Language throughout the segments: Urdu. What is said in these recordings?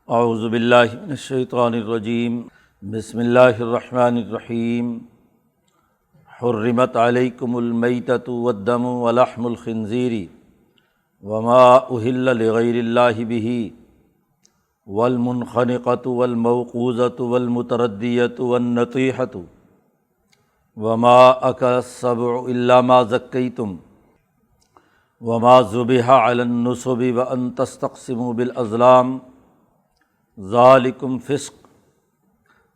اعوذ باللہ من الشیطان الرجیم، بسم اللہ الرحمن الرحیم۔ حرمت علیکم المیتۃ والدم ولحم الخنزیر وما اہل لغیر اللہ بہ والمنخنقۃ والموقوذۃ والمتردیۃ والنطیحۃ وما اکل السبع الا ما ذکیتم وما ذبح علی النصب وان تستقسموا بالازلام ذالکم فسق۔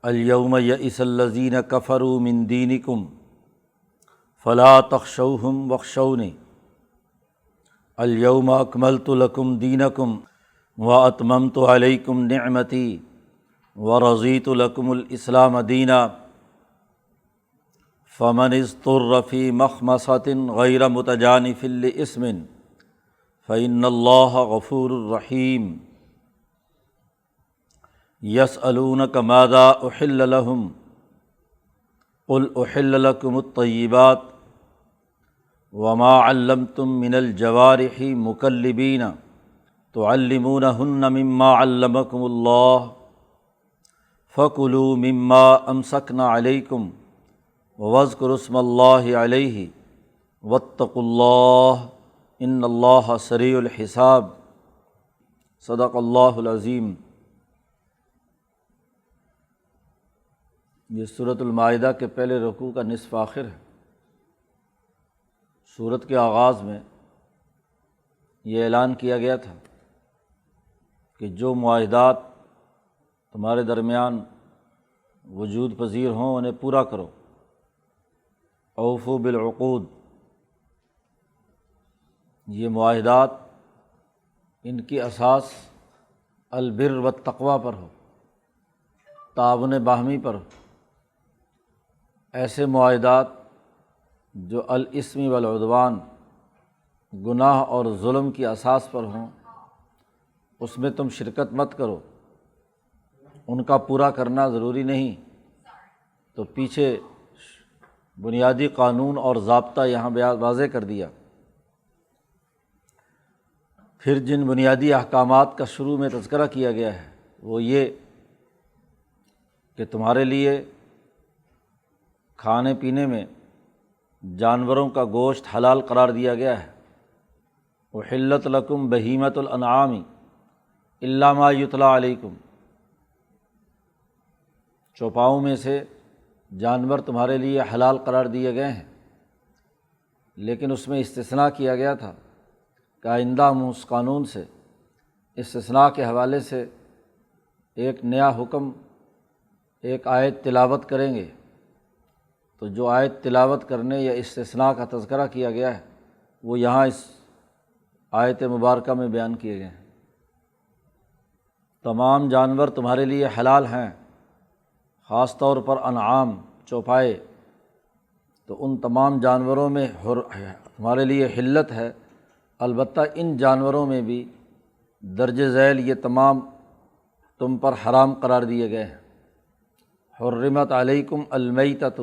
الیوم یئس الذین کفروا من دینکم فلا تخشوہم واخشونی الیوم اکملت لکم دینکم واتممت علیکم نعمتی ورضیت لکم الاسلام دینا فمن اضطر فی مخمصۃ غیر متجانف لإثم فإن اللہ غفور رحیم۔ یسألونک ماذا احل لہم قل احل لکم الطیبات وما علمتم من الجوارح مکلبین تعلمونہن مما علمکم اللہ فکلوا مما امسکن علیکم واذکروا اسم اللہ علیہ واتقوا اللہ ان اللہ سریع الحساب۔ صدق اللہ العظیم۔ یہ سورۃ المائدہ کے پہلے رکوع کا نصف آخر ہے۔ سورت کے آغاز میں یہ اعلان کیا گیا تھا کہ جو معاہدات تمہارے درمیان وجود پذیر ہوں انہیں پورا کرو، اوفوا بالعقود۔ یہ معاہدات ان کی اساس البر والتقوی پر ہو، تعاون باہمی پر ہو۔ ایسے معاہدات جو الاثم والعدوان، گناہ اور ظلم کی اساس پر ہوں، اس میں تم شرکت مت کرو۔ ان کا پورا کرنا ضروری نہیں، تو پیچھے بنیادی قانون اور ضابطہ یہاں واضح کر دیا۔ پھر جن بنیادی احکامات کا شروع میں تذکرہ کیا گیا ہے وہ یہ کہ تمہارے لیے کھانے پینے میں جانوروں کا گوشت حلال قرار دیا گیا ہے۔ احلت لکم بہیمۃ الانعام الا ما یتلی علیکم۔ چوپاؤں میں سے جانور تمہارے لیے حلال قرار دیے گئے ہیں، لیکن اس میں استثناء کیا گیا تھا کہ آئندہ ہم اس قانون سے، استثناء کے حوالے سے ایک نیا حکم، ایک آیت تلاوت کریں گے۔ تو جو آیت تلاوت کرنے یا استثناء کا تذکرہ کیا گیا ہے وہ یہاں اس آیت مبارکہ میں بیان کیے گئے ہیں۔ تمام جانور تمہارے لیے حلال ہیں، خاص طور پر انعام، چوپائے، تو ان تمام جانوروں میں تمہارے لیے حلت ہے۔ البتہ ان جانوروں میں بھی درج ذیل یہ تمام تم پر حرام قرار دیے گئے ہیں۔ حرمت علیکم المیتۃ،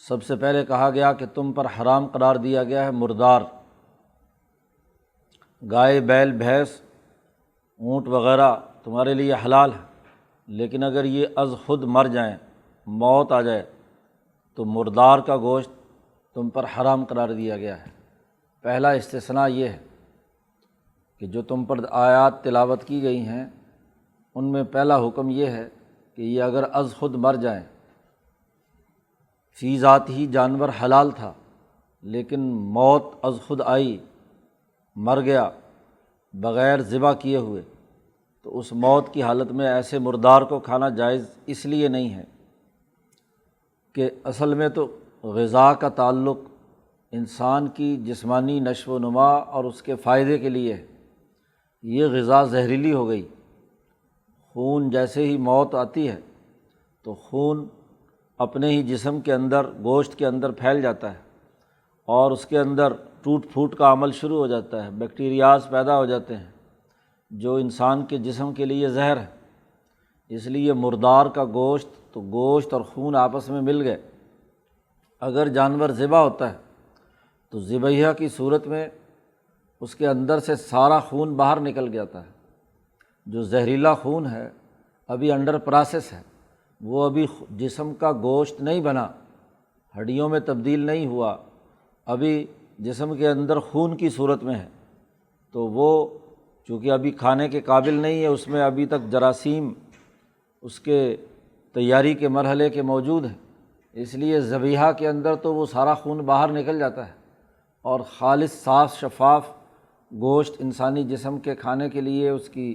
سب سے پہلے کہا گیا کہ تم پر حرام قرار دیا گیا ہے مردار، گائے، بیل، بھینس، اونٹ وغیرہ تمہارے لیے حلال ہے، لیکن اگر یہ از خود مر جائیں، موت آ جائے، تو مردار کا گوشت تم پر حرام قرار دیا گیا ہے۔ پہلا استثناء یہ ہے کہ جو تم پر آیات تلاوت کی گئی ہیں ان میں پہلا حکم یہ ہے کہ یہ اگر از خود مر جائیں، فی ذات ہی جانور حلال تھا لیکن موت از خود آئی، مر گیا بغیر ذبح کیے ہوئے، تو اس موت کی حالت میں ایسے مردار کو کھانا جائز اس لیے نہیں ہے کہ اصل میں تو غذا کا تعلق انسان کی جسمانی نشو و نما اور اس کے فائدے کے لیے ہے۔ یہ غذا زہریلی ہو گئی، خون جیسے ہی موت آتی ہے تو خون اپنے ہی جسم کے اندر، گوشت کے اندر پھیل جاتا ہے اور اس کے اندر ٹوٹ پھوٹ کا عمل شروع ہو جاتا ہے، بیکٹیریاز پیدا ہو جاتے ہیں جو انسان کے جسم کے لیے زہر ہے۔ اس لیے مردار کا گوشت، تو گوشت اور خون آپس میں مل گئے۔ اگر جانور ذبح ہوتا ہے تو ذبیحہ کی صورت میں اس کے اندر سے سارا خون باہر نکل جاتا ہے، جو زہریلا خون ہے ابھی انڈر پروسیس ہے، وہ ابھی جسم کا گوشت نہیں بنا، ہڈیوں میں تبدیل نہیں ہوا، ابھی جسم کے اندر خون کی صورت میں ہے، تو وہ چونکہ ابھی کھانے کے قابل نہیں ہے، اس میں ابھی تک جراثیم اس کے تیاری کے مرحلے کے موجود ہیں، اس لیے ذبیحہ کے اندر تو وہ سارا خون باہر نکل جاتا ہے اور خالص صاف شفاف گوشت انسانی جسم کے کھانے کے لیے اس کی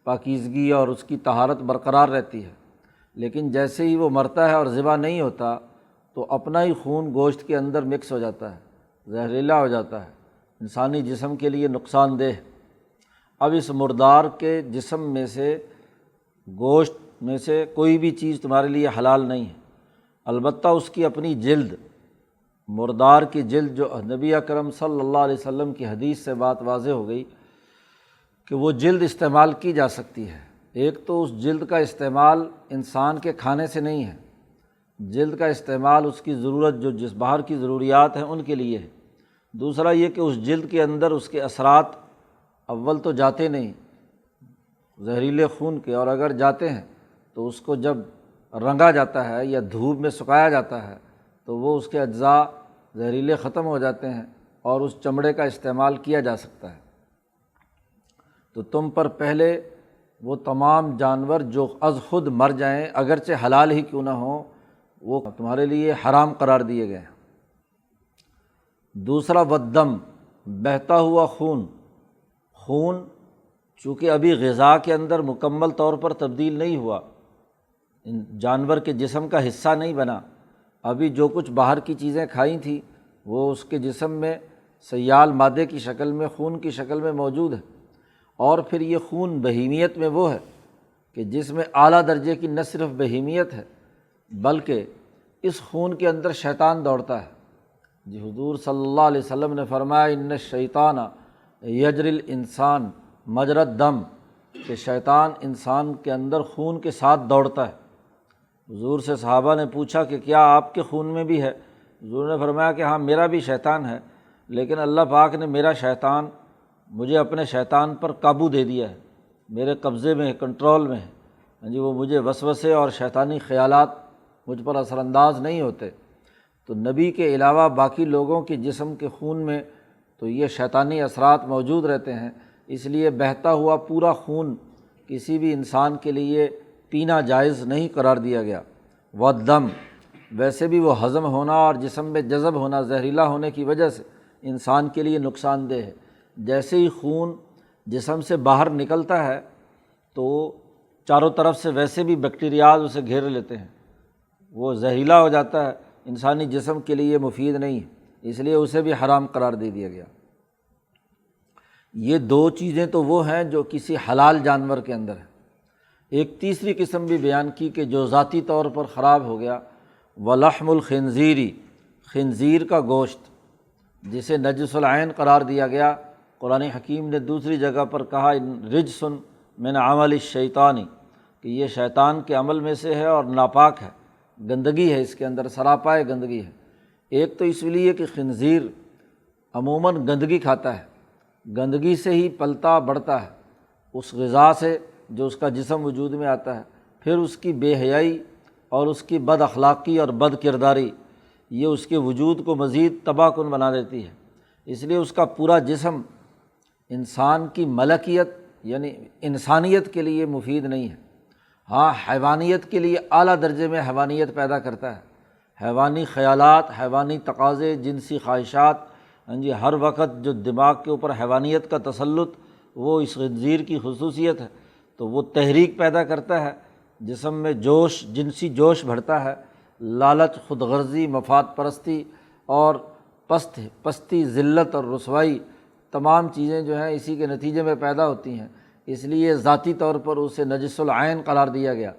پاکیزگی اور اس کی طہارت برقرار رہتی ہے۔ لیکن جیسے ہی وہ مرتا ہے اور ذبح نہیں ہوتا تو اپنا ہی خون گوشت کے اندر مکس ہو جاتا ہے، زہریلا ہو جاتا ہے، انسانی جسم کے لیے نقصان دہ۔ اب اس مردار کے جسم میں سے، گوشت میں سے کوئی بھی چیز تمہارے لیے حلال نہیں ہے، البتہ اس کی اپنی جلد، مردار کی جلد، جو نبی اکرم صلی اللہ علیہ وسلم کی حدیث سے بات واضح ہو گئی کہ وہ جلد استعمال کی جا سکتی ہے۔ ایک تو اس جلد کا استعمال انسان کے کھانے سے نہیں ہے، جلد کا استعمال اس کی ضرورت، جو جس باہر کی ضروریات ہیں ان کے لیے ہے۔ دوسرا یہ کہ اس جلد کے اندر اس کے اثرات اول تو جاتے نہیں زہریلے خون کے، اور اگر جاتے ہیں تو اس کو جب رنگا جاتا ہے یا دھوپ میں سکھایا جاتا ہے تو وہ اس کے اجزاء زہریلے ختم ہو جاتے ہیں اور اس چمڑے کا استعمال کیا جا سکتا ہے۔ تو تم پر پہلے وہ تمام جانور جو از خود مر جائیں، اگرچہ حلال ہی کیوں نہ ہوں، وہ تمہارے لیے حرام قرار دیے گئے ہیں۔ دوسرا والدم، بہتا ہوا خون، خون چونکہ ابھی غذا کے اندر مکمل طور پر تبدیل نہیں ہوا، جانور کے جسم کا حصہ نہیں بنا، ابھی جو کچھ باہر کی چیزیں کھائی تھیں وہ اس کے جسم میں سیال مادے کی شکل میں، خون کی شکل میں موجود ہے۔ اور پھر یہ خون بہیمیت میں وہ ہے کہ جس میں اعلیٰ درجے کی نہ صرف بہیمیت ہے بلکہ اس خون کے اندر شیطان دوڑتا ہے۔ جی حضور صلی اللہ علیہ وسلم نے فرمایا ان الشیطان یجری الانسان مجری الدم، کہ شیطان انسان کے اندر خون کے ساتھ دوڑتا ہے۔ حضور سے صحابہ نے پوچھا کہ کیا آپ کے خون میں بھی ہے؟ حضور نے فرمایا کہ ہاں میرا بھی شیطان ہے، لیکن اللہ پاک نے میرا شیطان، مجھے اپنے شیطان پر قابو دے دیا ہے، میرے قبضے میں ہے، کنٹرول میں ہے۔ جی وہ مجھے وسوسے اور شیطانی خیالات مجھ پر اثر انداز نہیں ہوتے۔ تو نبی کے علاوہ باقی لوگوں کے جسم کے خون میں تو یہ شیطانی اثرات موجود رہتے ہیں، اس لیے بہتا ہوا پورا خون کسی بھی انسان کے لیے پینا جائز نہیں قرار دیا گیا۔ والدم، ویسے بھی وہ ہضم ہونا اور جسم میں جذب ہونا زہریلا ہونے کی وجہ سے انسان کے لیے نقصان دہ ہے۔ جیسے ہی خون جسم سے باہر نکلتا ہے تو چاروں طرف سے ویسے بھی بیکٹیریاز اسے گھیر لیتے ہیں، وہ زہریلا ہو جاتا ہے، انسانی جسم کے لیے مفید نہیں ہے، اس لیے اسے بھی حرام قرار دے دیا گیا۔ یہ دو چیزیں تو وہ ہیں جو کسی حلال جانور کے اندر ہیں۔ ایک تیسری قسم بھی بیان کی کہ جو ذاتی طور پر خراب ہو گیا، ولحم الخنزیری، خنزیر کا گوشت جسے نجس العین قرار دیا گیا۔ قرآن حکیم نے دوسری جگہ پر کہا رجس من عمل الشیطانی، کہ یہ شیطان کے عمل میں سے ہے اور ناپاک ہے، گندگی ہے اس کے اندر، سراپائے گندگی ہے۔ ایک تو اس لیے کہ خنزیر عموماً گندگی کھاتا ہے، گندگی سے ہی پلتا بڑھتا ہے، اس غذا سے جو اس کا جسم وجود میں آتا ہے، پھر اس کی بے حیائی اور اس کی بد اخلاقی اور بد کرداری یہ اس کے وجود کو مزید تباہ کن بنا دیتی ہے۔ اس لیے اس کا پورا جسم انسان کی ملکیت یعنی انسانیت کے لیے مفید نہیں ہے۔ ہاں حیوانیت کے لیے اعلیٰ درجے میں حیوانیت پیدا کرتا ہے، حیوانی خیالات، حیوانی تقاضے، جنسی خواہشات، جی ہر وقت جو دماغ کے اوپر حیوانیت کا تسلط، وہ اس خنزیر کی خصوصیت ہے۔ تو وہ تحریک پیدا کرتا ہے، جسم میں جوش، جنسی جوش بڑھتا ہے، لالچ، خود غرضی، مفاد پرستی اور پستی، ذلت اور رسوائی، تمام چیزیں جو ہیں اسی کے نتیجے میں پیدا ہوتی ہیں۔ اس لیے ذاتی طور پر اسے نجس العین قرار دیا گیا،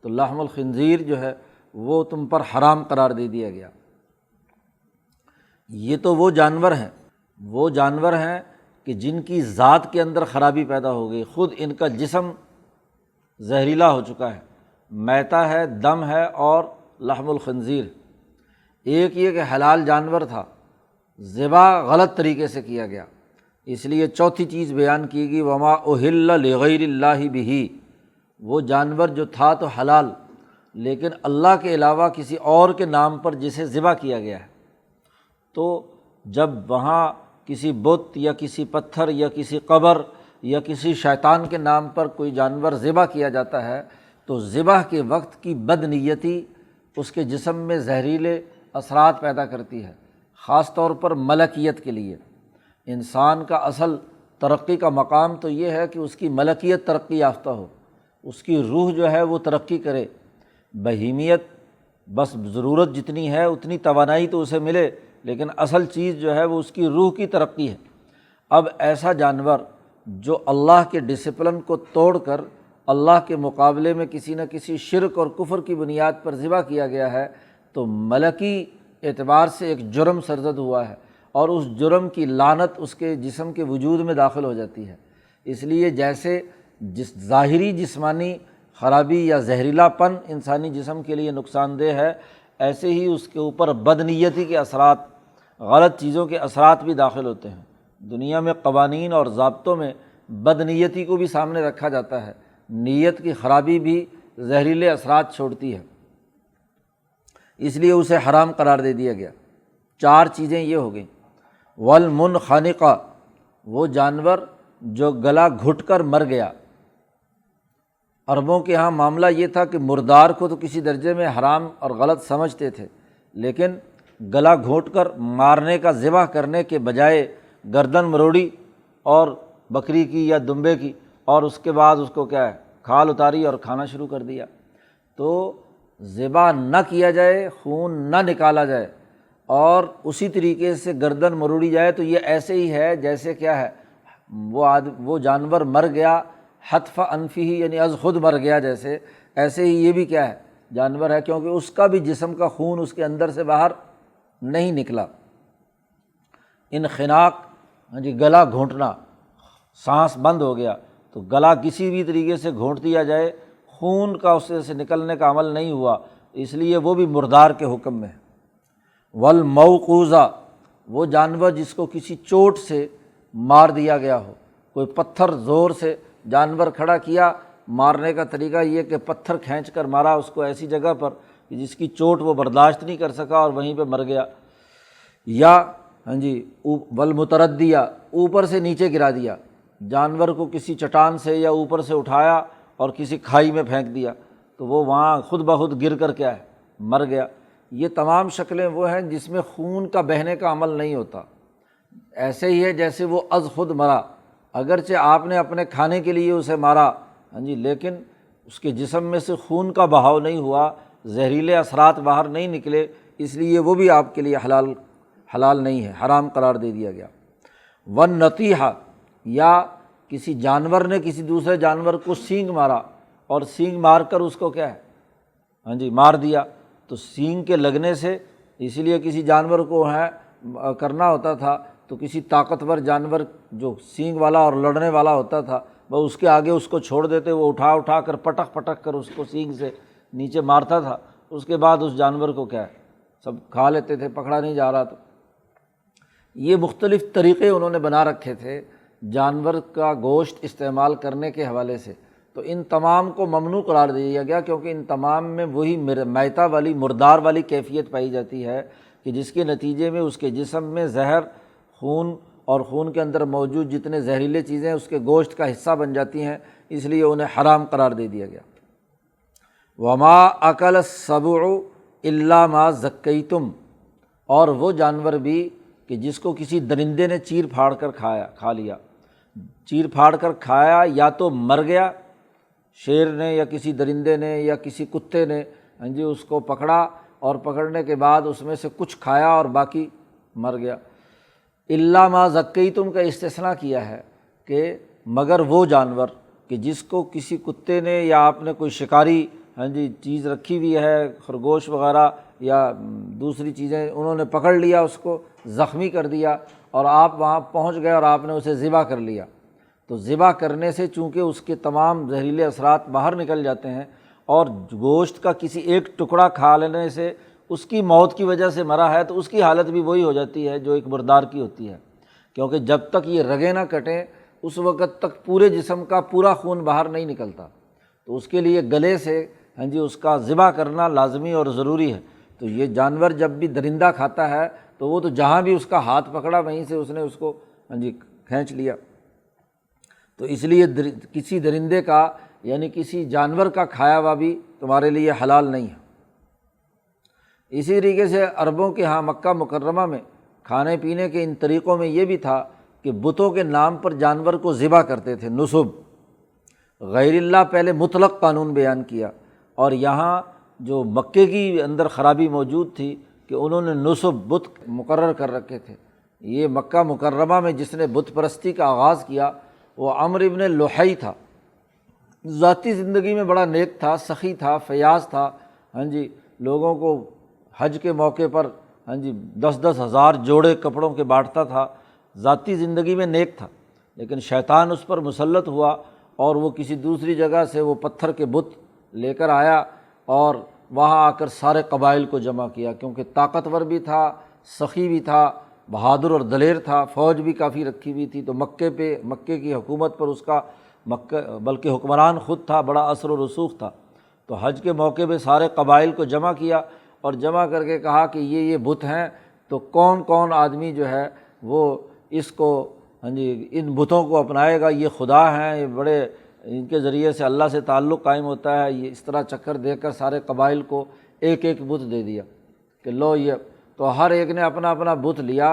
تو لحم الخنزیر جو ہے وہ تم پر حرام قرار دے دیا گیا۔ یہ تو وہ جانور ہیں کہ جن کی ذات کے اندر خرابی پیدا ہو گئی، خود ان کا جسم زہریلا ہو چکا ہے، میتا ہے، دم ہے اور لحم الخنزیر۔ ایک یہ کہ حلال جانور تھا، ذبح غلط طریقے سے کیا گیا، اس لیے چوتھی چیز بیان کی گئی وما اہل لغیر اللہ بہ، وہ جانور جو تھا تو حلال، لیکن اللہ کے علاوہ کسی اور کے نام پر جسے ذبح کیا گیا ہے، تو جب وہاں کسی بت یا کسی پتھر یا کسی قبر یا کسی شیطان کے نام پر کوئی جانور ذبح کیا جاتا ہے تو ذبح کے وقت کی بد نیتی اس کے جسم میں زہریلے اثرات پیدا کرتی ہے، خاص طور پر ملکیت کے لیے۔ انسان کا اصل ترقی کا مقام تو یہ ہے کہ اس کی ملکیت ترقی یافتہ ہو، اس کی روح جو ہے وہ ترقی کرے۔ بہیمیت بس ضرورت جتنی ہے اتنی توانائی تو اسے ملے، لیکن اصل چیز جو ہے وہ اس کی روح کی ترقی ہے۔ اب ایسا جانور جو اللہ کے ڈسپلن کو توڑ کر اللہ کے مقابلے میں کسی نہ کسی شرک اور کفر کی بنیاد پر ذبح کیا گیا ہے تو ملکی اعتبار سے ایک جرم سرزد ہوا ہے، اور اس جرم کی لعنت اس کے جسم کے وجود میں داخل ہو جاتی ہے۔ اس لیے جیسے ظاہری جسمانی خرابی یا زہریلا پن انسانی جسم کے لیے نقصان دہ ہے، ایسے ہی اس کے اوپر بدنیتی کے اثرات، غلط چیزوں کے اثرات بھی داخل ہوتے ہیں۔ دنیا میں قوانین اور ضابطوں میں بدنیتی کو بھی سامنے رکھا جاتا ہے، نیت کی خرابی بھی زہریلے اثرات چھوڑتی ہے، اس لیے اسے حرام قرار دے دیا گیا۔ چار چیزیں یہ ہو گئیں۔ والمنخنقہ، وہ جانور جو گلا گھٹ کر مر گیا۔ عربوں کے ہاں معاملہ یہ تھا کہ مردار کو تو کسی درجے میں حرام اور غلط سمجھتے تھے، لیکن گلا گھونٹ کر مارنے کا ذبح کرنے کے بجائے گردن مروڑی اور بکری کی یا دمبے کی، اور اس کے بعد اس کو کیا ہے کھال اتاری اور کھانا شروع کر دیا۔ تو ذبح نہ کیا جائے، خون نہ نکالا جائے اور اسی طریقے سے گردن مروڑی جائے تو یہ ایسے ہی ہے جیسے کیا ہے وہ جانور مر گیا حتف انفہ، یعنی از خود مر گیا، جیسے ایسے ہی یہ بھی کیا ہے جانور ہے، کیونکہ اس کا بھی جسم کا خون اس کے اندر سے باہر نہیں نکلا۔ انخناق گلا گھونٹنا، سانس بند ہو گیا تو گلا کسی بھی طریقے سے گھونٹ دیا جائے، خون کا اس سے نکلنے کا عمل نہیں ہوا، اس لیے وہ بھی مردار کے حکم میں ہے۔ والموقوذہ، وہ جانور جس کو کسی چوٹ سے مار دیا گیا ہو، کوئی پتھر زور سے جانور کھڑا کیا، مارنے کا طریقہ یہ کہ پتھر کھینچ کر مارا اس کو ایسی جگہ پر کہ جس کی چوٹ وہ برداشت نہیں کر سکا اور وہیں پہ مر گیا، یا والمتردیہ، اوپر سے نیچے گرا دیا، جانور کو کسی چٹان سے یا اوپر سے اٹھایا اور کسی کھائی میں پھینک دیا تو وہ وہاں خود بخود گر کر کیا ہے مر گیا۔ یہ تمام شکلیں وہ ہیں جس میں خون کا بہنے کا عمل نہیں ہوتا، ایسے ہی ہے جیسے وہ از خود مرا، اگرچہ آپ نے اپنے کھانے کے لیے اسے مارا، لیکن اس کے جسم میں سے خون کا بہاؤ نہیں ہوا، زہریلے اثرات باہر نہیں نکلے، اس لیے وہ بھی آپ کے لیے حلال نہیں ہے، حرام قرار دے دیا گیا۔ والنطیحہ، یا کسی جانور نے کسی دوسرے جانور کو سینگ مارا اور سینگ مار کر اس کو کیا ہے مار دیا، تو سینگ کے لگنے سے، اسی لیے کسی جانور کو کرنا ہوتا تھا تو کسی طاقتور جانور جو سینگ والا اور لڑنے والا ہوتا تھا وہ اس کے آگے اس کو چھوڑ دیتے، وہ اٹھا کر پٹک پٹک کر اس کو سینگ سے نیچے مارتا تھا، اس کے بعد اس جانور کو کیا ہے سب کھا لیتے تھے، پکڑا نہیں جا رہا۔ تو یہ مختلف طریقے انہوں نے بنا رکھے تھے جانور کا گوشت استعمال کرنے کے حوالے سے، تو ان تمام کو ممنوع قرار دیا گیا، کیونکہ ان تمام میں وہی میتا والی مردار والی کیفیت پائی جاتی ہے کہ جس کے نتیجے میں اس کے جسم میں زہر، خون اور خون کے اندر موجود جتنے زہریلے چیزیں اس کے گوشت کا حصہ بن جاتی ہیں، اس لیے انہیں حرام قرار دے دیا گیا۔ وما اکل السبع الا ما زکیتم، اور وہ جانور بھی کہ جس کو کسی درندے نے چیر پھاڑ کر کھا لیا، چیر پھاڑ کر کھایا، یا تو مر گیا، شیر نے یا کسی درندے نے یا کسی کتے نے اس کو پکڑا اور پکڑنے کے بعد اس میں سے کچھ کھایا اور باقی مر گیا۔ الا ما زکیتم کا استثناء کیا ہے کہ مگر وہ جانور کہ جس کو کسی کتے نے یا آپ نے کوئی شکاری چیز رکھی ہوئی ہے، خرگوش وغیرہ یا دوسری چیزیں، انہوں نے پکڑ لیا، اس کو زخمی کر دیا اور آپ وہاں پہنچ گئے اور آپ نے اسے ذبح کر لیا، تو ذبح کرنے سے چونکہ اس کے تمام زہریلے اثرات باہر نکل جاتے ہیں، اور گوشت کا کسی ایک ٹکڑا کھا لینے سے اس کی موت کی وجہ سے مرا ہے تو اس کی حالت بھی وہی ہو جاتی ہے جو ایک مردار کی ہوتی ہے، کیونکہ جب تک یہ رگیں نہ کٹیں اس وقت تک پورے جسم کا پورا خون باہر نہیں نکلتا، تو اس کے لیے گلے سے اس کا ذبح کرنا لازمی اور ضروری ہے۔ تو یہ جانور جب بھی درندہ کھاتا ہے تو وہ تو جہاں بھی اس کا ہاتھ پکڑا وہیں سے اس نے اس کو کھینچ لیا۔ تو اس لیے کسی درندے کا یعنی کسی جانور کا کھایا ہوا بھی تمہارے لیے حلال نہیں ہے۔ اسی طریقے سے عربوں کے ہاں مکہ مکرمہ میں کھانے پینے کے ان طریقوں میں یہ بھی تھا کہ بتوں کے نام پر جانور کو ذبح کرتے تھے، نصب، غیر اللہ پہلے مطلق قانون بیان کیا، اور یہاں جو مکے کی اندر خرابی موجود تھی کہ انہوں نے نصب بت مقرر کر رکھے تھے۔ یہ مکہ مکرمہ میں جس نے بت پرستی کا آغاز کیا وہ عمرو بن لحی تھا، ذاتی زندگی میں بڑا نیک تھا، سخی تھا، فیاض تھا، لوگوں کو حج کے موقع پر 10,000 ہزار جوڑے کپڑوں کے بانٹتا تھا، ذاتی زندگی میں نیک تھا، لیکن شیطان اس پر مسلط ہوا اور وہ کسی دوسری جگہ سے وہ پتھر کے بت لے کر آیا اور وہاں آ کر سارے قبائل کو جمع کیا، کیونکہ طاقتور بھی تھا، سخی بھی تھا، بہادر اور دلیر تھا، فوج بھی کافی رکھی ہوئی تھی، تو مکے کی حکومت پر اس کا بلکہ حکمران خود تھا، بڑا اثر و رسوخ تھا۔ تو حج کے موقع پہ سارے قبائل کو جمع کیا اور جمع کر کے کہا کہ یہ بت ہیں، تو کون کون آدمی جو ہے وہ اس کو ان بتوں کو اپنائے گا، یہ خدا ہیں، یہ بڑے ان کے ذریعے سے اللہ سے تعلق قائم ہوتا ہے، یہ اس طرح چکر دے کر سارے قبائل کو ایک ایک بت دے دیا کہ لو یہ، تو ہر ایک نے اپنا اپنا بت لیا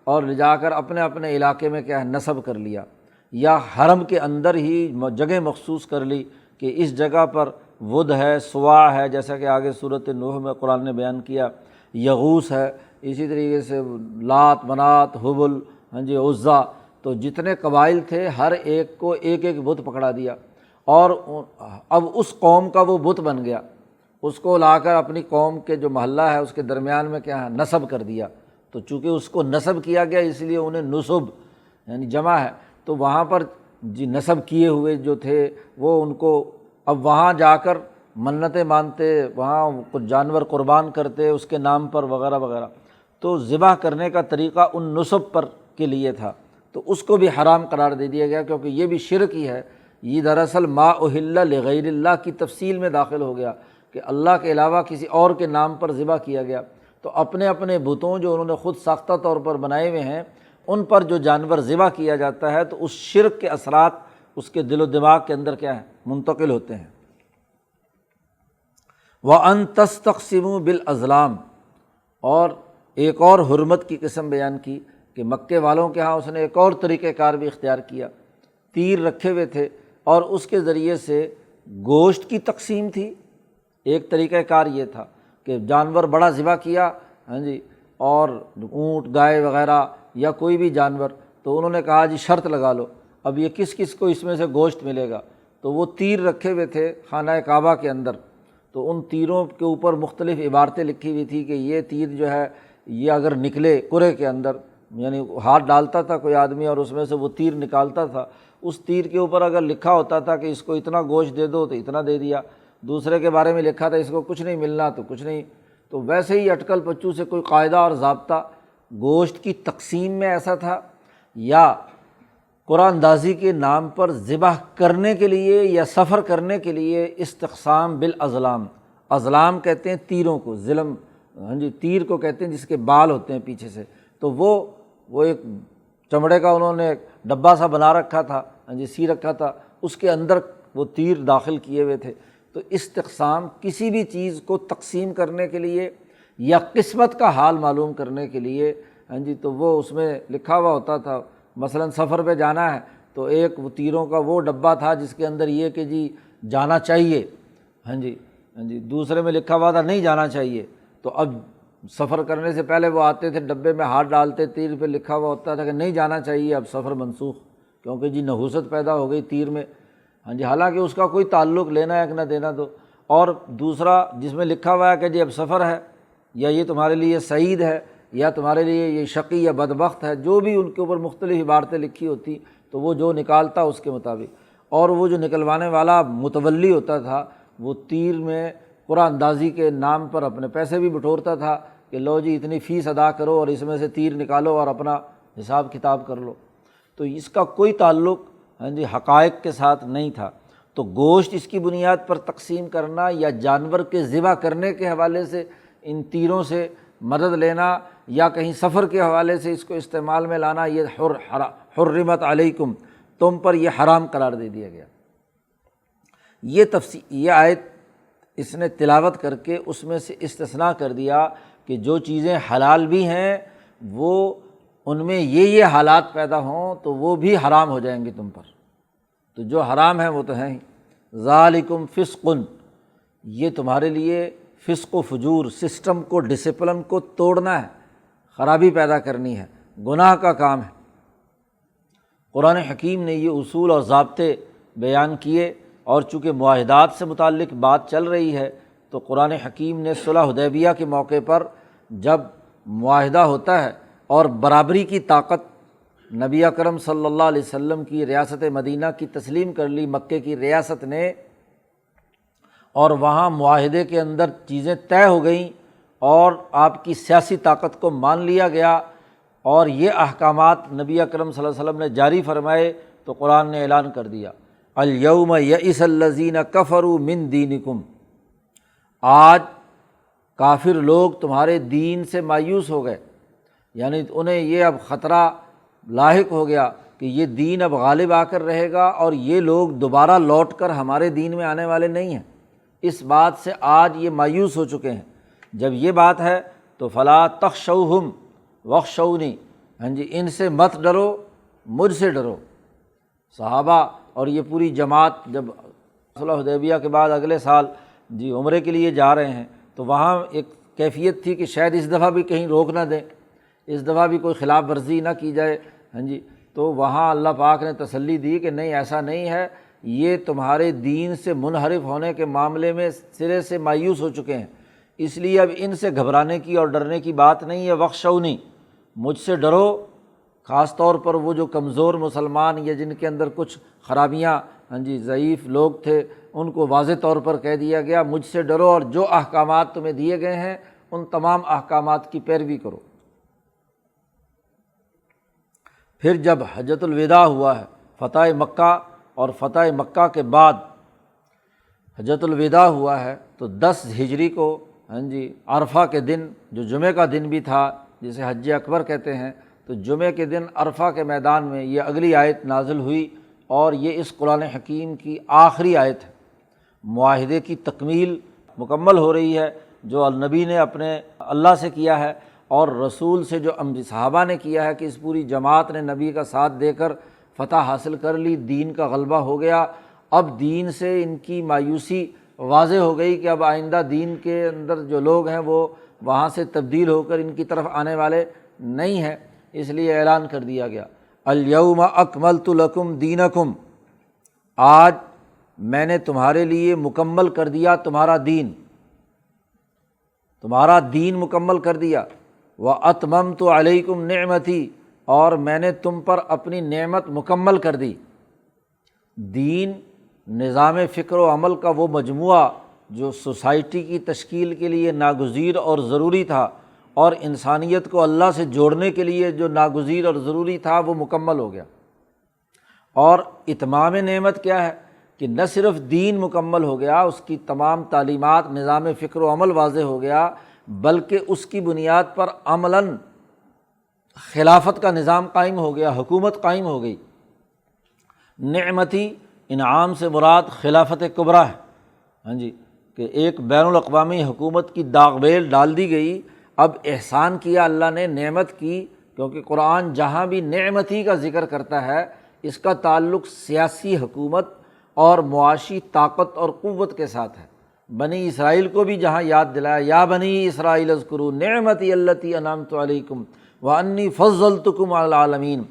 اور لے جا کر اپنے اپنے علاقے میں نصب کر لیا، یا حرم کے اندر ہی جگہ مخصوص کر لی کہ اس جگہ پر ود ہے، سوا ہے، جیسا کہ آگے سورۃ نوح میں قرآن نے بیان کیا، یغوث ہے، اسی طریقے سے لات، منات، حبل، عزیٰ، تو جتنے قبائل تھے ہر ایک کو ایک ایک بت پکڑا دیا، اور اب اس قوم کا وہ بت بن گیا، اس کو لا کر اپنی قوم کے جو محلہ ہے اس کے درمیان میں نصب کر دیا۔ تو چونکہ اس کو نصب کیا گیا اس لیے انہیں نصب جمع ہے، تو وہاں پر نصب کیے ہوئے جو تھے وہ ان کو اب وہاں جا کر منتیں مانتے، وہاں کچھ جانور قربان کرتے اس کے نام پر وغیرہ وغیرہ، تو ذبح کرنے کا طریقہ ان نصب پر کے لیے تھا، تو اس کو بھی حرام قرار دے دیا گیا، کیونکہ یہ بھی شرک ہی ہے، یہ دراصل ما اہل لغیر اللہ کی تفصیل میں داخل ہو گیا کہ اللہ کے علاوہ کسی اور کے نام پر ذبح کیا گیا۔ تو اپنے اپنے بتوں جو انہوں نے خود ساختہ طور پر بنائے ہوئے ہیں ان پر جو جانور ذبح کیا جاتا ہے تو اس شرک کے اثرات اس کے دل و دماغ کے اندر منتقل ہوتے ہیں۔ وَأَن تَسْتَقْسِمُوا بِالْأَزْلَامِ، اور ایک اور حرمت کی قسم بیان کی کہ مکے والوں کے ہاں اس نے ایک اور طریقہ کار بھی اختیار کیا، تیر رکھے ہوئے تھے اور اس کے ذریعے سے گوشت کی تقسیم تھی۔ ایک طریقہ کار یہ تھا کہ جانور بڑا ذبح کیا اور اونٹ، گائے وغیرہ یا کوئی بھی جانور، تو انہوں نے کہا شرط لگا لو اب یہ کس کس کو اس میں سے گوشت ملے گا، تو وہ تیر رکھے ہوئے تھے خانہ کعبہ کے اندر، تو ان تیروں کے اوپر مختلف عبارتیں لکھی ہوئی تھی کہ یہ تیر جو ہے یہ اگر نکلے قرے کے اندر، یعنی ہاتھ ڈالتا تھا کوئی آدمی اور اس میں سے وہ تیر نکالتا تھا، اس تیر کے اوپر اگر لکھا ہوتا تھا کہ اس کو اتنا گوشت دے دو تو اتنا دے دیا، دوسرے کے بارے میں لکھا تھا اس کو کچھ نہیں ملنا تو کچھ نہیں، تو ویسے ہی اٹکل پچو سے کوئی قاعدہ اور ضابطہ گوشت کی تقسیم میں ایسا تھا، یا قرآن اندازی کے نام پر ذبح کرنے کے لیے یا سفر کرنے کے لیے استقسام بالازلام، ازلام کہتے ہیں تیروں کو، ظلم تیر کو کہتے ہیں جس کے بال ہوتے ہیں پیچھے سے، تو وہ ایک چمڑے کا انہوں نے ڈبہ سا بنا رکھا تھا، سی رکھا تھا، اس کے اندر وہ تیر داخل کیے ہوئے تھے۔ تو استقسام کسی بھی چیز کو تقسیم کرنے کے لیے یا قسمت کا حال معلوم کرنے کے لیے تو وہ اس میں لکھا ہوا ہوتا تھا، مثلا سفر پہ جانا ہے تو ایک وہ تیروں کا وہ ڈبہ تھا جس کے اندر یہ کہ جانا چاہیے، دوسرے میں لکھا ہوا تھا نہیں جانا چاہیے، تو اب سفر کرنے سے پہلے وہ آتے تھے ڈبے میں ہاتھ ڈالتے، تیر پہ لکھا ہوا ہوتا تھا کہ نہیں جانا چاہیے، اب سفر منسوخ، کیونکہ نحوست پیدا ہو گئی تیر میں، حالانکہ اس کا کوئی تعلق لینا ہے کہ نہ دینا دو، اور دوسرا جس میں لکھا ہوا ہے کہ اب سفر ہے، یا یہ تمہارے لیے سعید ہے، یا تمہارے لیے یہ شقی یا بدبخت ہے، جو بھی ان کے اوپر مختلف عبارتیں لکھی ہوتی تو وہ جو نکالتا اس کے مطابق، اور وہ جو نکلوانے والا متولی ہوتا تھا وہ تیر میں قرآن اندازی کے نام پر اپنے پیسے بھی بٹورتا تھا کہ لو جی اتنی فیس ادا کرو اور اس میں سے تیر نکالو اور اپنا حساب کتاب کر لو۔ تو اس کا کوئی تعلق حقائق کے ساتھ نہیں تھا۔ تو گوشت اس کی بنیاد پر تقسیم کرنا یا جانور کے ذبح کرنے کے حوالے سے ان تیروں سے مدد لینا یا کہیں سفر کے حوالے سے اس کو استعمال میں لانا، یہ حرمت علیکم، تم پر یہ حرام قرار دے دیا گیا۔ یہ آیت اس نے تلاوت کر کے اس میں سے استثناء کر دیا کہ جو چیزیں حلال بھی ہیں وہ ان میں یہ حالات پیدا ہوں تو وہ بھی حرام ہو جائیں گی تم پر۔ تو جو حرام ہیں وہ تو ہیں ہی۔ ذالکم فسق، یہ تمہارے لیے فسق و فجور، سسٹم کو، ڈسپلن کو توڑنا ہے، خرابی پیدا کرنی ہے، گناہ کا کام ہے۔ قرآن حکیم نے یہ اصول اور ضابطے بیان کیے، اور چونکہ معاہدات سے متعلق بات چل رہی ہے تو قرآن حکیم نے صلح حدیبیہ کے موقع پر جب معاہدہ ہوتا ہے اور برابری کی طاقت نبی اکرم صلی اللہ علیہ وسلم کی ریاست مدینہ کی تسلیم کر لی مکے کی ریاست نے، اور وہاں معاہدے کے اندر چیزیں طے ہو گئیں اور آپ کی سیاسی طاقت کو مان لیا گیا اور یہ احکامات نبی اکرم صلی اللہ علیہ وسلم نے جاری فرمائے، تو قرآن نے اعلان کر دیا الیوم یئس الذین کفروا من دینکم، آج کافر لوگ تمہارے دین سے مایوس ہو گئے، یعنی انہیں یہ اب خطرہ لاحق ہو گیا کہ یہ دین اب غالب آ کر رہے گا اور یہ لوگ دوبارہ لوٹ کر ہمارے دین میں آنے والے نہیں ہیں۔ اس بات سے آج یہ مایوس ہو چکے ہیں۔ جب یہ بات ہے تو فلا تخشوہم واخشونی، ان سے مت ڈرو، مجھ سے ڈرو۔ صحابہ اور یہ پوری جماعت جب صلح حدیبیہ کے بعد اگلے سال عمرے کے لیے جا رہے ہیں تو وہاں ایک کیفیت تھی کہ شاید اس دفعہ بھی کہیں روک نہ دیں، اس دفعہ بھی کوئی خلاف ورزی نہ کی جائے۔ تو وہاں اللہ پاک نے تسلی دی کہ نہیں، ایسا نہیں ہے، یہ تمہارے دین سے منحرف ہونے کے معاملے میں سرے سے مایوس ہو چکے ہیں، اس لیے اب ان سے گھبرانے کی اور ڈرنے کی بات نہیں ہے۔ وخشونی، مجھ سے ڈرو، خاص طور پر وہ جو کمزور مسلمان یا جن کے اندر کچھ خرابیاں ضعیف لوگ تھے ان کو واضح طور پر کہہ دیا گیا مجھ سے ڈرو اور جو احکامات تمہیں دیے گئے ہیں ان تمام احکامات کی پیروی کرو۔ پھر جب حجۃ الوداع ہوا ہے، فتح مکہ، اور فتح مکہ کے بعد حجۃ الوداع ہوا ہے تو 10 ہجری کو عرفہ کے دن، جو جمعہ کا دن بھی تھا جسے حج اکبر کہتے ہیں، تو جمعہ کے دن عرفہ کے میدان میں یہ اگلی آیت نازل ہوئی، اور یہ اس قرآن حکیم کی آخری آیت ہے۔ معاہدے کی تکمیل مکمل ہو رہی ہے جو نبی نے اپنے اللہ سے کیا ہے اور رسول سے جو صحابہ نے کیا ہے کہ اس پوری جماعت نے نبی کا ساتھ دے کر فتح حاصل کر لی، دین کا غلبہ ہو گیا۔ اب دین سے ان کی مایوسی واضح ہو گئی کہ اب آئندہ دین کے اندر جو لوگ ہیں وہ وہاں سے تبدیل ہو کر ان کی طرف آنے والے نہیں ہیں، اس لیے اعلان کر دیا گیا الیوم اکملت لکم دینکم، آج میں نے تمہارے لیے مکمل کر دیا تمہارا دین، تمہارا دین مکمل کر دیا۔ واتممت علیکم نعمتی، اور میں نے تم پر اپنی نعمت مکمل کر دی۔ دین نظام فکر و عمل کا وہ مجموعہ جو سوسائٹی کی تشکیل کے لیے ناگزیر اور ضروری تھا اور انسانیت کو اللہ سے جوڑنے کے لیے جو ناگزیر اور ضروری تھا وہ مکمل ہو گیا۔ اور اتمام نعمت کیا ہے کہ نہ صرف دین مکمل ہو گیا، اس کی تمام تعلیمات، نظام فکر و عمل واضح ہو گیا، بلکہ اس کی بنیاد پر عملاً خلافت کا نظام قائم ہو گیا، حکومت قائم ہو گئی۔ نعمتی، انعام سے مراد خلافت کبریٰ ہے، کہ ایک بین الاقوامی حکومت کی داغ بیل ڈال دی گئی۔ اب احسان کیا اللہ نے، نعمت کی، کیونکہ قرآن جہاں بھی نعمتی کا ذکر کرتا ہے اس کا تعلق سیاسی حکومت اور معاشی طاقت اور قوت کے ساتھ ہے۔ بنی اسرائیل کو بھی جہاں یاد دلایا یا بنی اسرائیل اذکروا نعمتی التی انعمت علیکم وانی فضلتکم علی العالمین،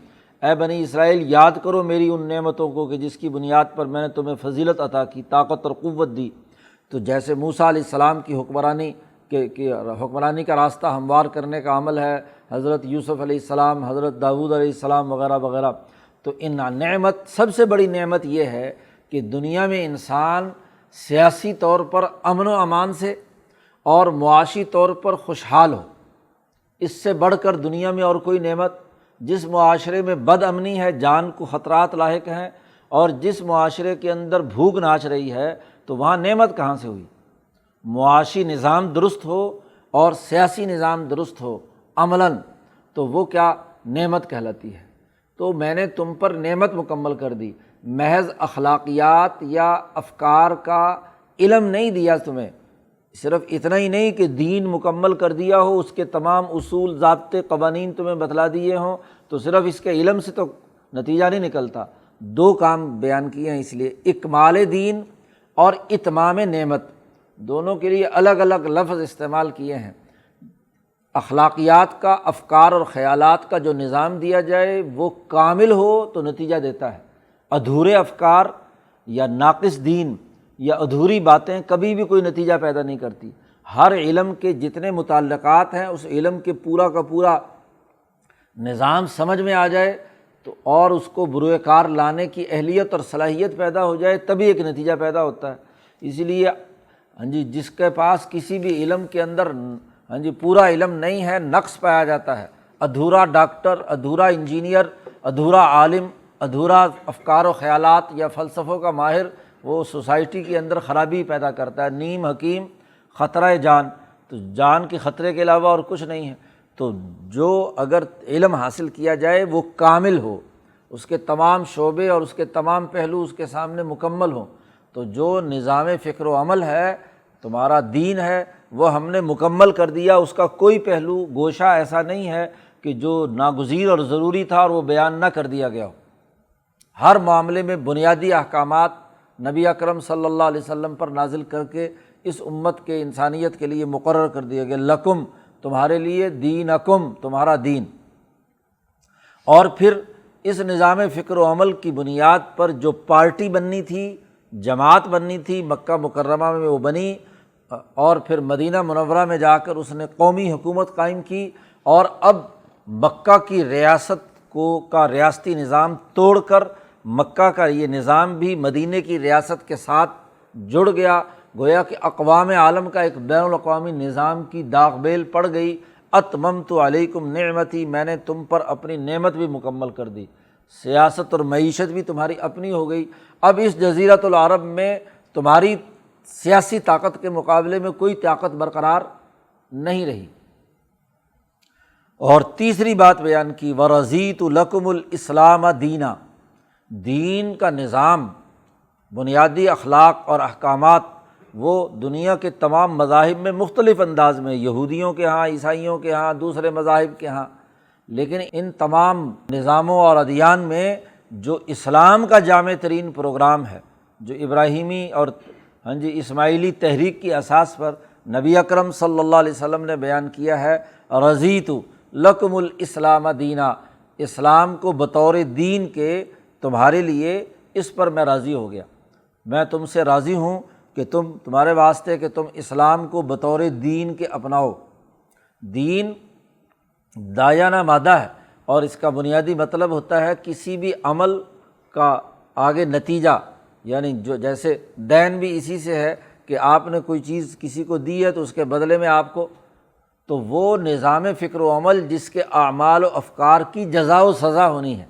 اے بنی اسرائیل یاد کرو میری ان نعمتوں کو کہ جس کی بنیاد پر میں نے تمہیں فضیلت عطا کی، طاقت اور قوت دی۔ تو جیسے موسیٰ علیہ السلام کی حکمرانی کا راستہ ہموار کرنے کا عمل ہے، حضرت یوسف علیہ السلام، حضرت داؤد علیہ السلام وغیرہ وغیرہ۔ تو ان نعمت، سب سے بڑی نعمت یہ ہے کہ دنیا میں انسان سیاسی طور پر امن و امان سے اور معاشی طور پر خوشحال ہو۔ اس سے بڑھ کر دنیا میں اور کوئی نعمت جس معاشرے میں بد امنی ہے، جان کو خطرات لاحق ہیں، اور جس معاشرے کے اندر بھوک ناچ رہی ہے، تو وہاں نعمت کہاں سے ہوئی؟ معاشی نظام درست ہو اور سیاسی نظام درست ہو عملاً، تو وہ کیا نعمت کہلاتی ہے۔ تو میں نے تم پر نعمت مکمل کر دی، محض اخلاقیات یا افکار کا علم نہیں دیا تمہیں، صرف اتنا ہی نہیں کہ دین مکمل کر دیا ہو، اس کے تمام اصول، ضابطے، قوانین تمہیں بتلا دیے ہوں، تو صرف اس کے علم سے تو نتیجہ نہیں نکلتا۔ دو کام بیان کیے ہیں، اس لیے اکمال دین اور اتمام نعمت، دونوں کے لیے الگ الگ لفظ استعمال کیے ہیں۔ اخلاقیات کا، افکار اور خیالات کا جو نظام دیا جائے وہ کامل ہو تو نتیجہ دیتا ہے، ادھورے افکار یا ناقص دین یا ادھوری باتیں کبھی بھی کوئی نتیجہ پیدا نہیں کرتی۔ ہر علم کے جتنے متعلقات ہیں، اس علم کے پورا کا پورا نظام سمجھ میں آ جائے تو اور اس کو بروئے کار لانے کی اہلیت اور صلاحیت پیدا ہو جائے، تبھی ایک نتیجہ پیدا ہوتا ہے۔ اسی لیے جس کے پاس کسی بھی علم کے اندر پورا علم نہیں ہے، نقص پایا جاتا ہے، ادھورا ڈاکٹر، ادھورا انجینئر، ادھورا عالم، ادھورا افکار و خیالات یا فلسفوں کا ماہر، وہ سوسائٹی کے اندر خرابی پیدا کرتا ہے۔ نیم حکیم خطرہ جان، تو جان کے خطرے کے علاوہ اور کچھ نہیں ہے۔ تو جو اگر علم حاصل کیا جائے وہ کامل ہو، اس کے تمام شعبے اور اس کے تمام پہلو اس کے سامنے مکمل ہوں، تو جو نظام فکر و عمل ہے، تمہارا دین ہے، وہ ہم نے مکمل کر دیا، اس کا کوئی پہلو گوشہ ایسا نہیں ہے کہ جو ناگزیر اور ضروری تھا اور وہ بیان نہ کر دیا گیا ہو۔ ہر معاملے میں بنیادی احکامات نبی اکرم صلی اللہ علیہ وسلم پر نازل کر کے اس امت کے انسانیت کے لیے مقرر کر دیا گیا، لکم، تمہارے لیے، دینکم، تمہارا دین۔ اور پھر اس نظام فکر و عمل کی بنیاد پر جو پارٹی بننی تھی، جماعت بننی تھی، مکہ مکرمہ میں وہ بنی، اور پھر مدینہ منورہ میں جا کر اس نے قومی حکومت قائم کی، اور اب مکہ کی ریاست کا ریاستی نظام توڑ کر مکہ کا یہ نظام بھی مدینہ کی ریاست کے ساتھ جڑ گیا، گویا کہ اقوام عالم کا ایک بین الاقوامی نظام کی داغ بیل پڑ گئی۔ اتممت علیکم نعمتی، میں نے تم پر اپنی نعمت بھی مکمل کر دی، سیاست اور معیشت بھی تمہاری اپنی ہو گئی۔ اب اس جزیرۃ العرب میں تمہاری سیاسی طاقت کے مقابلے میں کوئی طاقت برقرار نہیں رہی۔ اور تیسری بات بیان کی، وَرَضِیتُ لَكُمُ الْإِسْلَامَ دِینًا، دین کا نظام، بنیادی اخلاق اور احکامات وہ دنیا کے تمام مذاہب میں مختلف انداز میں، یہودیوں کے ہاں، عیسائیوں کے ہاں، دوسرے مذاہب کے ہاں، لیکن ان تمام نظاموں اور ادیان میں جو اسلام کا جامع ترین پروگرام ہے، جو ابراہیمی اور اسماعیلی تحریک کی اساس پر نبی اکرم صلی اللہ علیہ وسلم نے بیان کیا ہے، رضیت لکم الاسلام دینا، اسلام کو بطور دین کے تمہارے لیے، اس پر میں راضی ہو گیا، میں تم سے راضی ہوں کہ تمہارے واسطے کہ تم اسلام کو بطور دین کے اپناؤ۔ دین دایانہ مادہ ہے، اور اس کا بنیادی مطلب ہوتا ہے کسی بھی عمل کا آگے نتیجہ، یعنی جو جیسے دین بھی اسی سے ہے کہ آپ نے کوئی چیز کسی کو دی ہے تو اس کے بدلے میں آپ کو، تو وہ نظام فکر و عمل جس کے اعمال و افکار کی جزا و سزا ہونی ہے،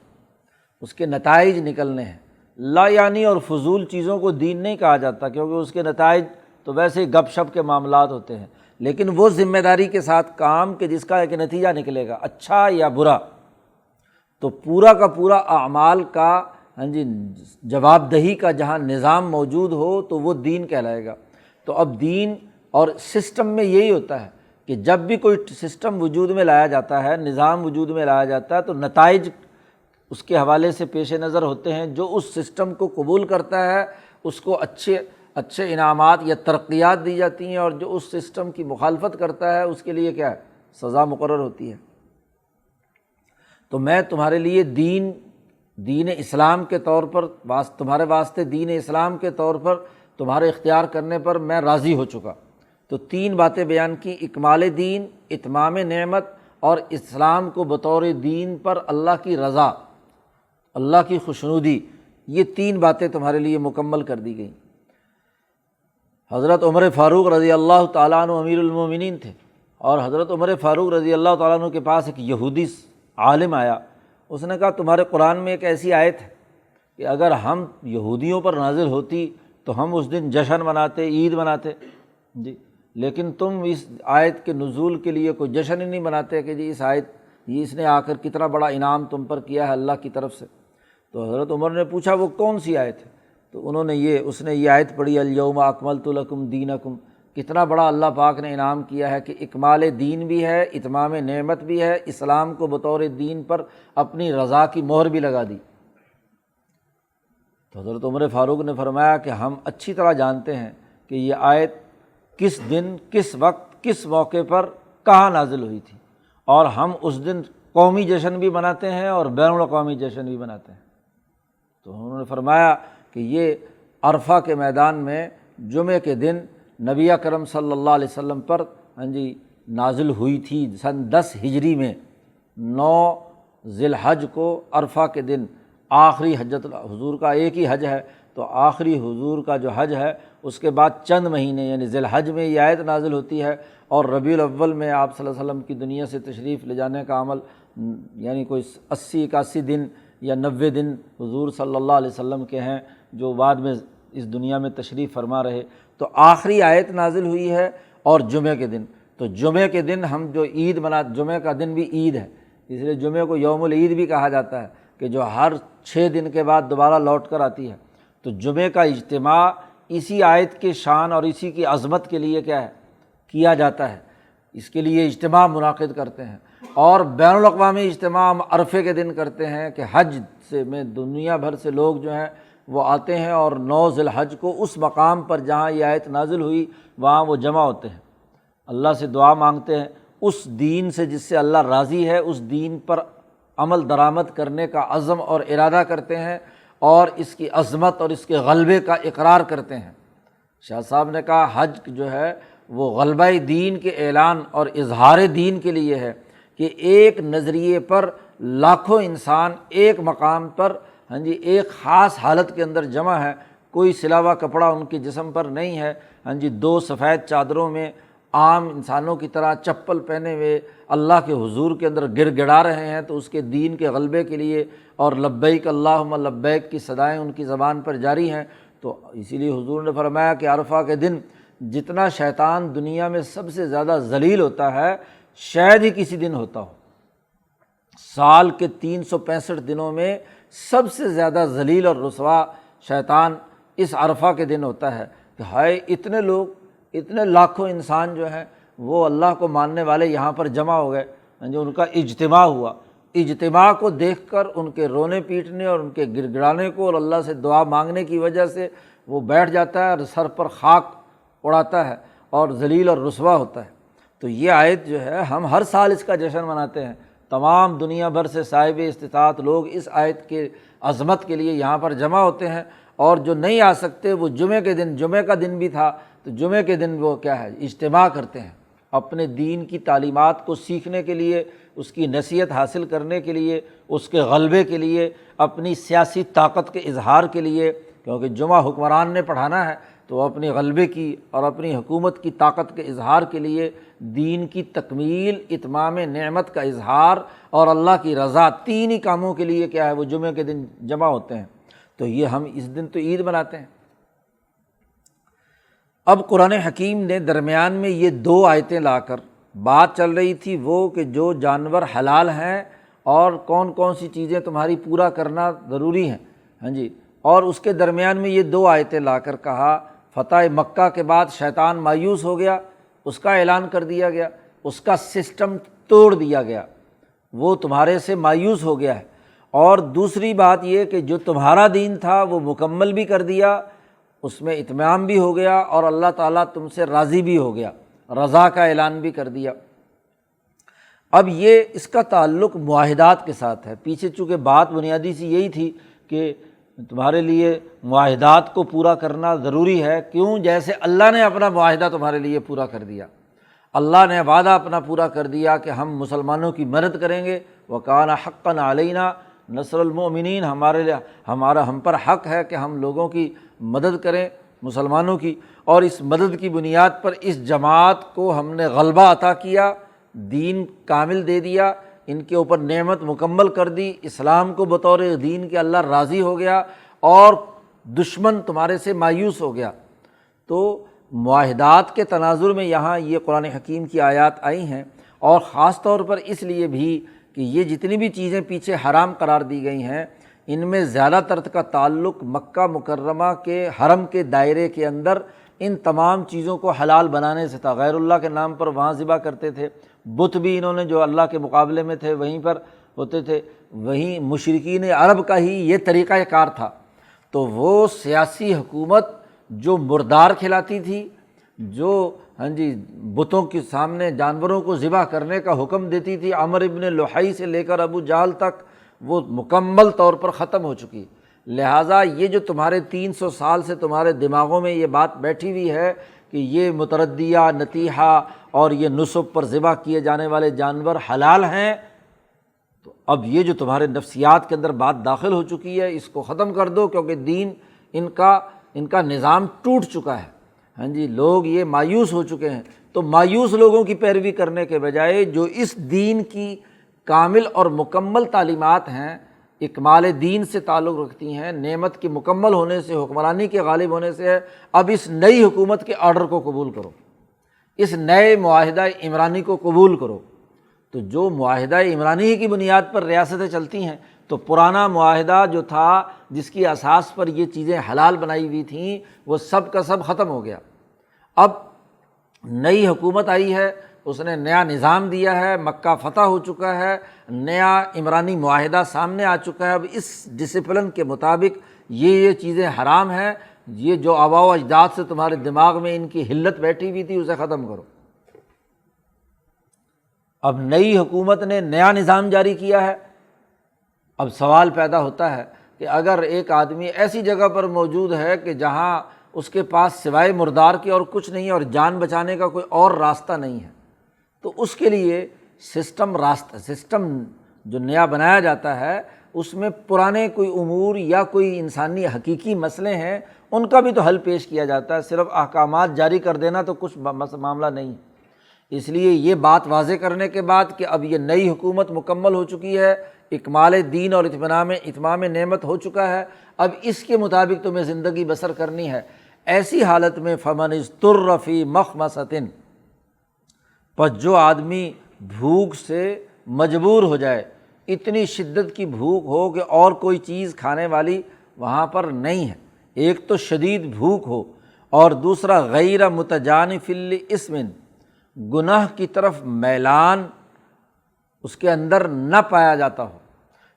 اس کے نتائج نکلنے ہیں۔ لا یعنی اور فضول چیزوں کو دین نہیں کہا جاتا، کیونکہ اس کے نتائج تو ویسے ہی گپ شپ کے معاملات ہوتے ہیں، لیکن وہ ذمہ داری کے ساتھ کام کہ جس کا ایک نتیجہ نکلے گا، اچھا یا برا، تو پورا کا پورا اعمال کا جواب دہی کا جہاں نظام موجود ہو تو وہ دین کہلائے گا۔ تو اب دین اور سسٹم میں یہی ہوتا ہے کہ جب بھی کوئی سسٹم وجود میں لایا جاتا ہے، نظام وجود میں لایا جاتا ہے، تو نتائج اس کے حوالے سے پیش نظر ہوتے ہیں۔ جو اس سسٹم کو قبول کرتا ہے اس کو اچھے انعامات یا ترقیات دی جاتی ہیں، اور جو اس سسٹم کی مخالفت کرتا ہے اس کے لیے کیا ہے، سزا مقرر ہوتی ہے۔ تو میں تمہارے لیے دین اسلام کے طور پر، تمہارے واسطے دین اسلام کے طور پر تمہارے اختیار کرنے پر میں راضی ہو چکا۔ تو تین باتیں بیان کی، اکمال دین، اتمام نعمت، اور اسلام کو بطور دین پر اللہ کی رضا، اللہ کی خوشنودی، یہ تین باتیں تمہارے لیے مکمل کر دی گئیں۔ حضرت عمر فاروق رضی اللہ تعالیٰ عنہ امیر المومنین تھے، اور حضرت عمر فاروق رضی اللہ تعالیٰ عنہ کے پاس ایک یہودی عالم آیا اس نے کہا تمہارے قرآن میں ایک ایسی آیت ہے کہ اگر ہم یہودیوں پر نازل ہوتی تو ہم اس دن جشن مناتے، عید مناتے، جی، لیکن تم اس آیت کے نزول کے لیے کوئی جشن ہی نہیں مناتے کہ جی اس نے آ کر کتنا بڑا انعام تم پر کیا ہے اللہ کی طرف سے۔ تو حضرت عمر نے پوچھا وہ کون سی آیت ہے؟ تو اس نے یہ آیت پڑھی، الیوم اکملت لکم دینکم۔ کتنا بڑا اللہ پاک نے انعام کیا ہے کہ اکمال دین بھی ہے، اتمام نعمت بھی ہے، اسلام کو بطور دین پر اپنی رضا کی مہر بھی لگا دی۔ تو حضرت عمر فاروق نے فرمایا کہ ہم اچھی طرح جانتے ہیں کہ یہ آیت کس دن، کس وقت، کس موقع پر کہاں نازل ہوئی تھی، اور ہم اس دن قومی جشن بھی مناتے ہیں اور بین الاقوامی جشن بھی مناتے ہیں۔ تو انہوں نے فرمایا کہ یہ عرفہ کے میدان میں جمعے کے دن نبی اکرم صلی اللہ علیہ وسلم پر نازل ہوئی تھی سن 10 ہجری میں، 9 ذی الحج کو عرفہ کے دن آخری حجۃ حضور کا ایک ہی حج ہے، تو آخری حضور کا جو حج ہے اس کے بعد چند مہینے یعنی ذی الحج میں یہ آیت نازل ہوتی ہے، اور ربیع الاول میں آپ صلی اللہ علیہ وسلم کی دنیا سے تشریف لے جانے کا عمل یعنی کوئی 80-81 دن یا 90 دن حضور صلی اللہ علیہ وسلم کے ہیں جو بعد میں اس دنیا میں تشریف فرما رہے، تو آخری آیت نازل ہوئی ہے اور جمعے کے دن۔ تو جمعے کے دن ہم جو عید جمعے کا دن بھی عید ہے، اس لیے جمعے کو یوم العید بھی کہا جاتا ہے کہ جو ہر 6 دن کے بعد دوبارہ لوٹ کر آتی ہے۔ تو جمعے کا اجتماع اسی آیت کے شان اور اسی کی عظمت کے لیے کیا ہے کیا جاتا ہے، اس کے لیے اجتماع منعقد کرتے ہیں۔ اور بین الاقوامی اجتماع ہم عرفے کے دن کرتے ہیں کہ حج میں دنیا بھر سے لوگ جو ہیں وہ آتے ہیں اور 9 ذی الحج کو اس مقام پر جہاں یہ آیت نازل ہوئی وہاں وہ جمع ہوتے ہیں، اللہ سے دعا مانگتے ہیں، اس دین سے جس سے اللہ راضی ہے اس دین پر عمل درآمد کرنے کا عزم اور ارادہ کرتے ہیں، اور اس کی عظمت اور اس کے غلبے کا اقرار کرتے ہیں۔ شاہ صاحب نے کہا حج جو ہے وہ غلبہ دین کے اعلان اور اظہار دین کے لیے ہے کہ ایک نظریے پر لاکھوں انسان ایک مقام پر ایک خاص حالت کے اندر جمع ہے، کوئی سلا ہوا کپڑا ان کے جسم پر نہیں ہے، 2 سفید چادروں میں عام انسانوں کی طرح چپل پہنے ہوئے اللہ کے حضور کے اندر گر گڑا رہے ہیں، تو اس کے دین کے غلبے کے لیے اور لبیک اللہم لبیک کی صدائیں ان کی زبان پر جاری ہیں۔ تو اسی لیے حضور نے فرمایا کہ عرفہ کے دن جتنا شیطان دنیا میں سب سے زیادہ ذلیل ہوتا ہے شاید ہی کسی دن ہوتا ہو، سال کے 365 دنوں میں سب سے زیادہ ذلیل اور رسوا شیطان اس عرفہ کے دن ہوتا ہے کہ ہائے اتنے لوگ، اتنے لاکھوں انسان جو ہیں وہ اللہ کو ماننے والے یہاں پر جمع ہو گئے، ان کا اجتماع ہوا، اجتماع کو دیکھ کر ان کے رونے پیٹنے اور ان کے گر گڑانے کو اور اللہ سے دعا مانگنے کی وجہ سے وہ بیٹھ جاتا ہے اور سر پر خاک اڑاتا ہے اور ذلیل اور رسوا ہوتا ہے۔ تو یہ آیت جو ہے ہم ہر سال اس کا جشن مناتے ہیں، تمام دنیا بھر سے صاحب استطاعت لوگ اس آیت کے عظمت کے لیے یہاں پر جمع ہوتے ہیں، اور جو نہیں آ سکتے وہ جمعے کے دن، جمعے کا دن بھی تھا تو جمعے کے دن وہ کیا ہے اجتماع کرتے ہیں اپنے دین کی تعلیمات کو سیکھنے کے لیے، اس کی نصیحت حاصل کرنے کے لیے، اس کے غلبے کے لیے، اپنی سیاسی طاقت کے اظہار کے لیے، کیونکہ جمعہ حکمران نے پڑھانا ہے تو اپنی غلبے کی اور اپنی حکومت کی طاقت کے اظہار کے لیے، دین کی تکمیل، اتمام نعمت کا اظہار اور اللہ کی رضا، 3 ہی کاموں کے لیے کیا ہے وہ جمعے کے دن جمع ہوتے ہیں۔ تو یہ ہم اس دن تو عید مناتے ہیں۔ اب قرآن حکیم نے درمیان میں یہ 2 آیتیں لا کر بات چل رہی تھی وہ کہ جو جانور حلال ہیں اور کون کون سی چیزیں تمہاری پورا کرنا ضروری ہیں، اور اس کے درمیان میں یہ 2 آیتیں لا کر کہا فتح مکہ کے بعد شیطان مایوس ہو گیا، اس کا اعلان کر دیا گیا، اس کا سسٹم توڑ دیا گیا، وہ تمہارے سے مایوس ہو گیا ہے، اور دوسری بات یہ کہ جو تمہارا دین تھا وہ مکمل بھی کر دیا، اس میں اتمام بھی ہو گیا، اور اللہ تعالیٰ تم سے راضی بھی ہو گیا، رضا کا اعلان بھی کر دیا۔ اب یہ اس کا تعلق معاہدات کے ساتھ ہے، پیچھے چونکہ بات بنیادی سی یہی تھی کہ تمہارے لیے معاہدات کو پورا کرنا ضروری ہے، کیوں؟ جیسے اللہ نے اپنا معاہدہ تمہارے لیے پورا کر دیا، اللہ نے وعدہ اپنا پورا کر دیا کہ ہم مسلمانوں کی مدد کریں گے، وَكَانَ حَقًّا عَلَيْنَا نصر المؤمنین، ہم پر حق ہے کہ ہم لوگوں کی مدد کریں، مسلمانوں کی، اور اس مدد کی بنیاد پر اس جماعت کو ہم نے غلبہ عطا کیا، دین کامل دے دیا، ان کے اوپر نعمت مکمل کر دی، اسلام کو بطور دین کے اللہ راضی ہو گیا اور دشمن تمہارے سے مایوس ہو گیا۔ تو معاہدات کے تناظر میں یہاں یہ قرآن حکیم کی آیات آئی ہیں، اور خاص طور پر اس لیے بھی کہ یہ جتنی بھی چیزیں پیچھے حرام قرار دی گئی ہیں، ان میں زیادہ تر کا تعلق مکہ مکرمہ کے حرم کے دائرے کے اندر ان تمام چیزوں کو حلال بنانے سے تھا۔ غیر اللہ کے نام پر وہاں ذبح کرتے تھے، بت بھی انہوں نے جو اللہ کے مقابلے میں تھے وہیں پر ہوتے تھے، وہیں مشرکین عرب کا ہی یہ طریقہ کار تھا۔ تو وہ سیاسی حکومت جو مردار کھلاتی تھی، جو بتوں کے سامنے جانوروں کو ذبح کرنے کا حکم دیتی تھی، عمرو ابن لحی سے لے کر ابو جہل تک، وہ مکمل طور پر ختم ہو چکی۔ لہٰذا یہ جو تمہارے 300 سال سے تمہارے دماغوں میں یہ بات بیٹھی ہوئی ہے کہ یہ متردیہ، نطیحہ اور یہ نصب پر ذبح کیے جانے والے جانور حلال ہیں، تو اب یہ جو تمہارے نفسیات کے اندر بات داخل ہو چکی ہے، اس کو ختم کر دو، کیونکہ دین ان کا نظام ٹوٹ چکا ہے۔ لوگ یہ مایوس ہو چکے ہیں۔ تو مایوس لوگوں کی پیروی کرنے کے بجائے جو اس دین کی کامل اور مکمل تعلیمات ہیں، اکمال دین سے تعلق رکھتی ہیں، نعمت کے مکمل ہونے سے، حکمرانی کے غالب ہونے سے ہے، اب اس نئی حکومت کے آرڈر کو قبول کرو، اس نئے معاہدہ عمرانی کو قبول کرو۔ تو جو معاہدہ عمرانی کی بنیاد پر ریاستیں چلتی ہیں، تو پرانا معاہدہ جو تھا جس کی اساس پر یہ چیزیں حلال بنائی ہوئی تھیں، وہ سب کا سب ختم ہو گیا۔ اب نئی حکومت آئی ہے، اس نے نیا نظام دیا ہے، مکہ فتح ہو چکا ہے، نیا عمرانی معاہدہ سامنے آ چکا ہے۔ اب اس ڈسپلن کے مطابق یہ چیزیں حرام ہیں، یہ جو آباء و اجداد سے تمہارے دماغ میں ان کی حلت بیٹھی ہوئی تھی، اسے ختم کرو۔ اب نئی حکومت نے نیا نظام جاری کیا ہے۔ اب سوال پیدا ہوتا ہے کہ اگر ایک آدمی ایسی جگہ پر موجود ہے کہ جہاں اس کے پاس سوائے مردار کے اور کچھ نہیں ہے، اور جان بچانے کا کوئی اور راستہ نہیں ہے، تو اس کے لیے سسٹم جو نیا بنایا جاتا ہے، اس میں پرانے کوئی امور یا کوئی انسانی حقیقی مسئلے ہیں، ان کا بھی تو حل پیش کیا جاتا ہے۔ صرف احکامات جاری کر دینا تو کچھ معاملہ نہیں ہے۔ اس لیے یہ بات واضح کرنے کے بعد کہ اب یہ نئی حکومت مکمل ہو چکی ہے، اکمال دین اور اتمام نعمت ہو چکا ہے، اب اس کے مطابق تمہیں زندگی بسر کرنی ہے۔ ایسی حالت میں فمن اضطر فی مخمصۃ، پس جو آدمی بھوک سے مجبور ہو جائے، اتنی شدت کی بھوک ہو کہ اور کوئی چیز کھانے والی وہاں پر نہیں ہے، ایک تو شدید بھوک ہو، اور دوسرا غیر متجانف لإثم، گناہ کی طرف میلان اس کے اندر نہ پایا جاتا ہو،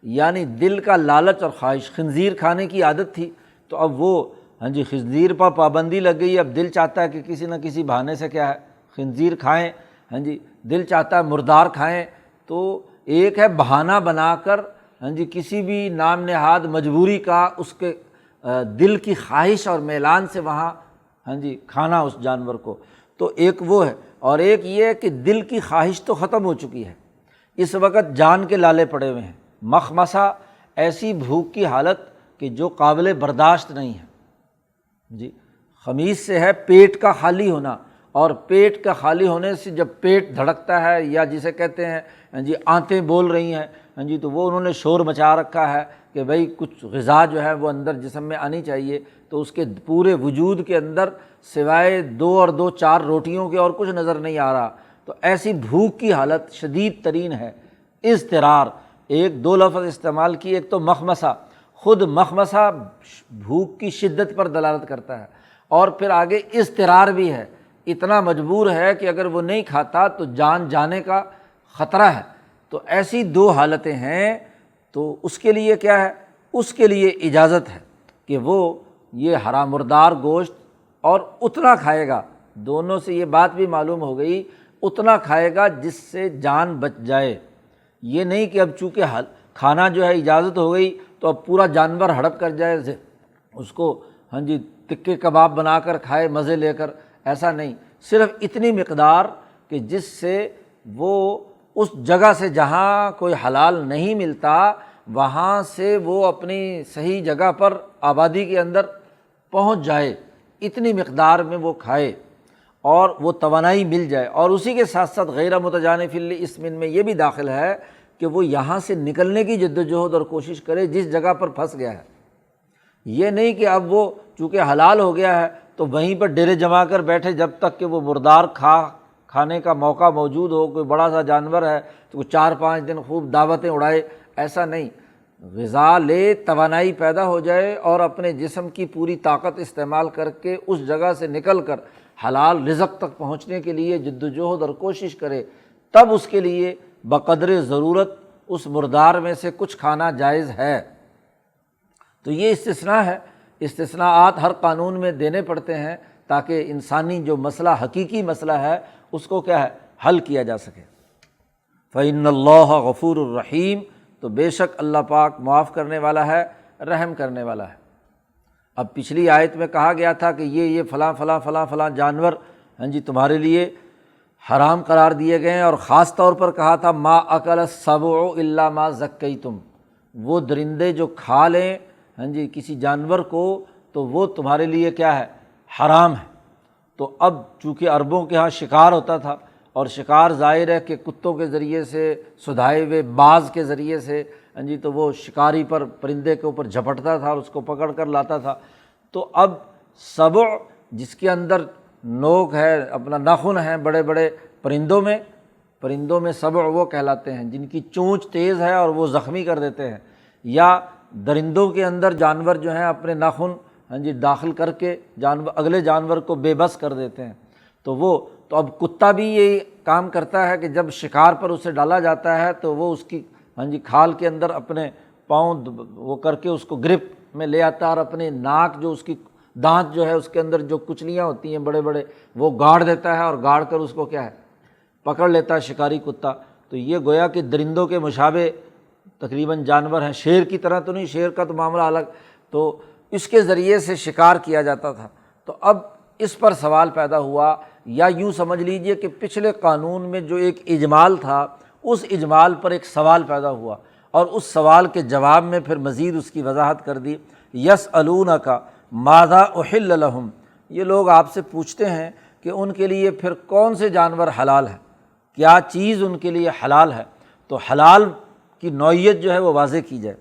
یعنی دل کا لالچ اور خواہش۔ خنزیر کھانے کی عادت تھی، تو اب وہ خنزیر پر پابندی لگ گئی، اب دل چاہتا ہے کہ کسی نہ کسی بہانے سے کیا ہے خنزیر کھائیں، دل چاہتا ہے مردار کھائیں۔ تو ایک ہے بہانہ بنا کر کسی بھی نام نہاد مجبوری کا اس کے دل کی خواہش اور میلان سے وہاں کھانا اس جانور کو، تو ایک وہ ہے، اور ایک یہ ہے کہ دل کی خواہش تو ختم ہو چکی ہے، اس وقت جان کے لالے پڑے ہوئے ہیں۔ مخمصہ ایسی بھوک کی حالت کہ جو قابل برداشت نہیں ہے۔ خمیس سے ہے پیٹ کا خالی ہونا، اور پیٹ کا خالی ہونے سے جب پیٹ دھڑکتا ہے، یا جسے کہتے ہیں آنتیں بول رہی ہیں، تو وہ انہوں نے شور مچا رکھا ہے کہ بھئی کچھ غذا جو ہے وہ اندر جسم میں آنی چاہیے، تو اس کے پورے وجود کے اندر سوائے 2 اور 2 4 روٹیوں کے اور کچھ نظر نہیں آ رہا۔ تو ایسی بھوک کی حالت شدید ترین ہے۔ اضطرار، ایک 2 لفظ استعمال کی، ایک تو مخمصہ، خود مخمصہ بھوک کی شدت پر دلالت کرتا ہے، اور پھر آگے اضطرار بھی ہے، اتنا مجبور ہے کہ اگر وہ نہیں کھاتا تو جان جانے کا خطرہ ہے۔ تو ایسی 2 حالتیں ہیں، تو اس کے لیے کیا ہے؟ اس کے لیے اجازت ہے کہ وہ یہ حرام مردار گوشت اور اتنا کھائے گا۔ دونوں سے یہ بات بھی معلوم ہو گئی، اتنا کھائے گا جس سے جان بچ جائے۔ یہ نہیں کہ اب چونکہ کھانا جو ہے اجازت ہو گئی تو اب پورا جانور ہڑپ کر جائے، اس کو تکے کباب بنا کر کھائے مزے لے کر، ایسا نہیں، صرف اتنی مقدار کہ جس سے وہ اس جگہ سے جہاں کوئی حلال نہیں ملتا، وہاں سے وہ اپنی صحیح جگہ پر آبادی کے اندر پہنچ جائے، اتنی مقدار میں وہ کھائے اور وہ توانائی مل جائے۔ اور اسی کے ساتھ ساتھ غیر متجانف لإثم میں یہ بھی داخل ہے کہ وہ یہاں سے نکلنے کی جدوجہد اور کوشش کرے جس جگہ پر پھنس گیا ہے۔ یہ نہیں کہ اب وہ چونکہ حلال ہو گیا ہے تو وہیں پر ڈیرے جما کر بیٹھے جب تک کہ وہ مردار کھانے کا موقع موجود ہو، کوئی بڑا سا جانور ہے تو وہ 4-5 دن خوب دعوتیں اڑائے، ایسا نہیں۔ غذا لے، توانائی پیدا ہو جائے اور اپنے جسم کی پوری طاقت استعمال کر کے اس جگہ سے نکل کر حلال رزق تک پہنچنے کے لیے جدوجہد اور کوشش کرے، تب اس کے لیے بقدر ضرورت اس مردار میں سے کچھ کھانا جائز ہے۔ تو یہ استثناء ہے، استثناءات ہر قانون میں دینے پڑتے ہیں تاکہ انسانی جو مسئلہ حقیقی مسئلہ ہے اس کو کیا ہے حل کیا جا سکے۔ فَإِنَّ اللَّهَ غَفُورٌ الرحیم، تو بے شک اللہ پاک معاف کرنے والا ہے، رحم کرنے والا ہے۔ اب پچھلی آیت میں کہا گیا تھا کہ یہ فلاں فلاں فلاں فلاں جانور تمہارے لیے حرام قرار دیے گئے ہیں، اور خاص طور پر کہا تھا ما اکل السبع الا ما ذکیتم، وہ درندے جو کھا لیں کسی جانور کو تو وہ تمہارے لیے کیا ہے حرام ہے۔ تو اب چونکہ عربوں کے ہاں شکار ہوتا تھا، اور شکار ظاہر ہے کہ کتوں کے ذریعے سے، سدھائے ہوئے باز کے ذریعے سے تو وہ شکاری پر، پرندے کے اوپر جھپٹتا تھا اور اس کو پکڑ کر لاتا تھا۔ تو اب سبع جس کے اندر نوک ہے، اپنا ناخن ہیں بڑے بڑے پرندوں میں سبع وہ کہلاتے ہیں جن کی چونچ تیز ہے اور وہ زخمی کر دیتے ہیں، یا درندوں کے اندر جانور جو ہیں اپنے ناخن داخل کر کے اگلے جانور کو بے بس کر دیتے ہیں۔ تو اب کتا بھی یہی کام کرتا ہے کہ جب شکار پر اسے ڈالا جاتا ہے تو وہ اس کی کھال کے اندر اپنے پاؤں وہ کر کے اس کو گرپ میں لے آتا ہے، اور اپنے ناک جو اس کی دانت جو ہے اس کے اندر جو کچلیاں ہوتی ہیں بڑے بڑے وہ گاڑ دیتا ہے، اور گاڑ کر اس کو کیا ہے پکڑ لیتا ہے شکاری کتا۔ تو یہ گویا کہ درندوں کے مشابہ تقریباً جانور ہیں، شیر کی طرح تو نہیں، شیر کا تو معاملہ الگ، تو اس کے ذریعے سے شکار کیا جاتا تھا۔ تو اب اس پر سوال پیدا ہوا، یا یوں سمجھ لیجئے کہ پچھلے قانون میں جو ایک اجمال تھا اس اجمال پر ایک سوال پیدا ہوا، اور اس سوال کے جواب میں پھر مزید اس کی وضاحت کر دی۔ یسألونک ماذا احل لہم، یہ لوگ آپ سے پوچھتے ہیں کہ ان کے لیے پھر کون سے جانور حلال ہے، کیا چیز ان کے لیے حلال ہے، تو حلال کی نوعیت جو ہے وہ واضح کی جائے۔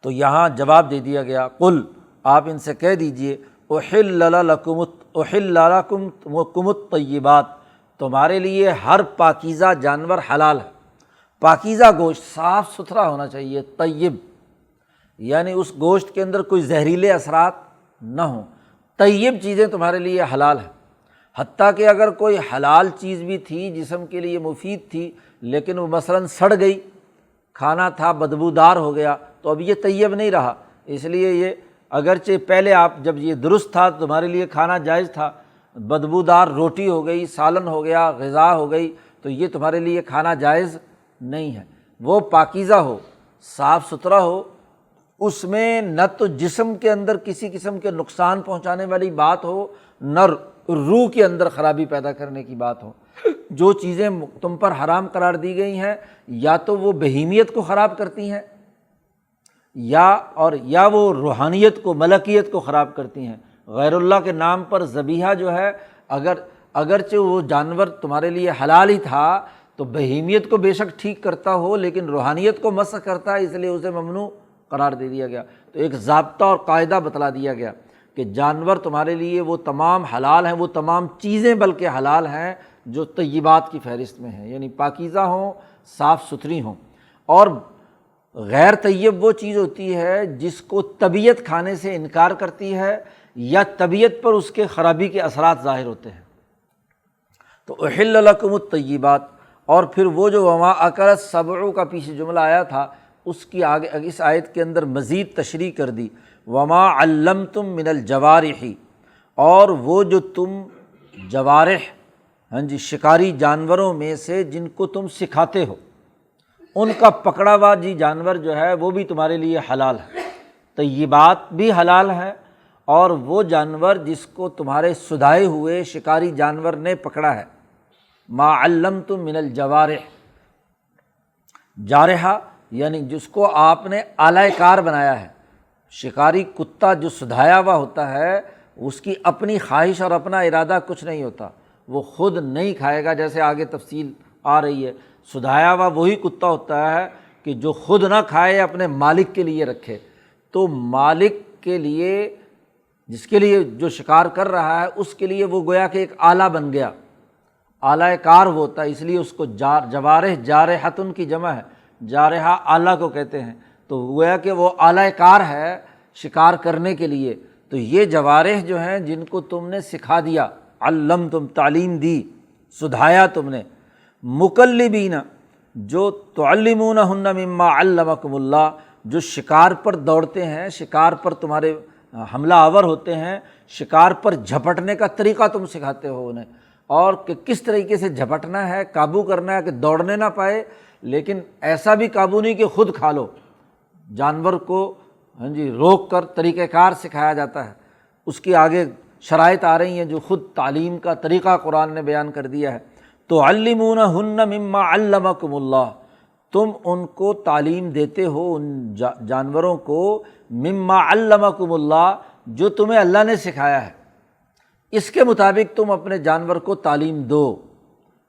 تو یہاں جواب دے دیا گیا، قل، آپ ان سے کہہ دیجئے، احل لکم الطیبات، تمہارے لیے ہر پاکیزہ جانور حلال ہے۔ پاکیزہ گوشت صاف ستھرا ہونا چاہیے، طیب، یعنی اس گوشت کے اندر کوئی زہریلے اثرات نہ ہوں، طیب چیزیں تمہارے لیے حلال ہیں۔ حتیٰ کہ اگر کوئی حلال چیز بھی تھی جسم کے لیے مفید تھی لیکن وہ مثلاً سڑ گئی، کھانا تھا بدبودار ہو گیا، تو اب یہ طیب نہیں رہا۔ اس لیے یہ اگرچہ پہلے آپ جب یہ درست تھا تمہارے لیے کھانا جائز تھا، بدبودار روٹی ہو گئی، سالن ہو گیا، غذا ہو گئی، تو یہ تمہارے لیے کھانا جائز نہیں ہے۔ وہ پاکیزہ ہو، صاف ستھرا ہو، اس میں نہ تو جسم کے اندر کسی قسم کے نقصان پہنچانے والی بات ہو، نہ روح کے اندر خرابی پیدا کرنے کی بات ہو۔ جو چیزیں تم پر حرام قرار دی گئی ہیں یا تو وہ بہیمیت کو خراب کرتی ہیں یا وہ روحانیت کو، ملکیت کو خراب کرتی ہیں۔ غیر اللہ کے نام پر ذبیحہ جو ہے، اگرچہ وہ جانور تمہارے لیے حلال ہی تھا تو بہیمیت کو بے شک ٹھیک کرتا ہو لیکن روحانیت کو مسخ کرتا ہے، اس لیے اسے ممنوع قرار دے دیا گیا۔ تو ایک ضابطہ اور قاعدہ بتلا دیا گیا کہ جانور تمہارے لیے وہ تمام حلال ہیں، وہ تمام چیزیں بلکہ حلال ہیں جو طیبات کی فہرست میں ہیں، یعنی پاکیزہ ہوں، صاف ستھری ہوں۔ اور غیر طیب وہ چیز ہوتی ہے جس کو طبیعت کھانے سے انکار کرتی ہے یا طبیعت پر اس کے خرابی کے اثرات ظاہر ہوتے ہیں۔ تو احل لکم الطیبات، اور پھر وہ جو وما اکل السبع کا پیچھے جملہ آیا تھا اس کی آگے اس آیت کے اندر مزید تشریح کر دی، وما علمتم من الجوارح، اور وہ جو تم جوارح شکاری جانوروں میں سے جن کو تم سکھاتے ہو، ان کا پکڑا ہوا جانور جو ہے وہ بھی تمہارے لیے حلال ہے۔ طیبات بھی حلال ہے، اور وہ جانور جس کو تمہارے سدھائے ہوئے شکاری جانور نے پکڑا ہے، ما علمتم من الجوارح، جارحہ یعنی جس کو آپ نے آلہ کار بنایا ہے۔ شکاری کتا جو سدھایا ہوا ہوتا ہے اس کی اپنی خواہش اور اپنا ارادہ کچھ نہیں ہوتا، وہ خود نہیں کھائے گا، جیسے آگے تفصیل آ رہی ہے۔ سدھایا ہوا وہی کتا ہوتا ہے کہ جو خود نہ کھائے اپنے مالک کے لیے رکھے۔ تو مالک کے لیے، جس کے لیے جو شکار کر رہا ہے، اس کے لیے وہ گویا کہ ایک آلہ بن گیا، آلہ کار وہ ہوتا ہے، اس لیے اس کو جوارح جارحتن کی جمع ہے، جارحہ آلہ کو کہتے ہیں، تو گویا کہ وہ آلہ کار ہے شکار کرنے کے لیے۔ تو یہ جوارح جو ہیں جن کو تم نے سکھا دیا، علمتم تعلیم دی، سدھایا تم نے، مکلبین جو تعلمونہن مما علمکم اللہ، جو شکار پر دوڑتے ہیں، شکار پر تمہارے حملہ آور ہوتے ہیں، شکار پر جھپٹنے کا طریقہ تم سکھاتے ہو انہیں، اور کہ کس طریقے سے جھپٹنا ہے، قابو کرنا ہے کہ دوڑنے نہ پائے، لیکن ایسا بھی قابو نہیں کہ خود کھا لو۔ جانور کو روک کر طریقہ کار سکھایا جاتا ہے، اس کی آگے شرائط آ رہی ہیں جو خود تعلیم کا طریقہ قرآن نے بیان کر دیا ہے۔ تعلمونہن مما علمکم اللہ، تم ان کو تعلیم دیتے ہو، ان جانوروں کو، مما علمکم اللہ، جو تمہیں اللہ نے سکھایا ہے، اس کے مطابق تم اپنے جانور کو تعلیم دو۔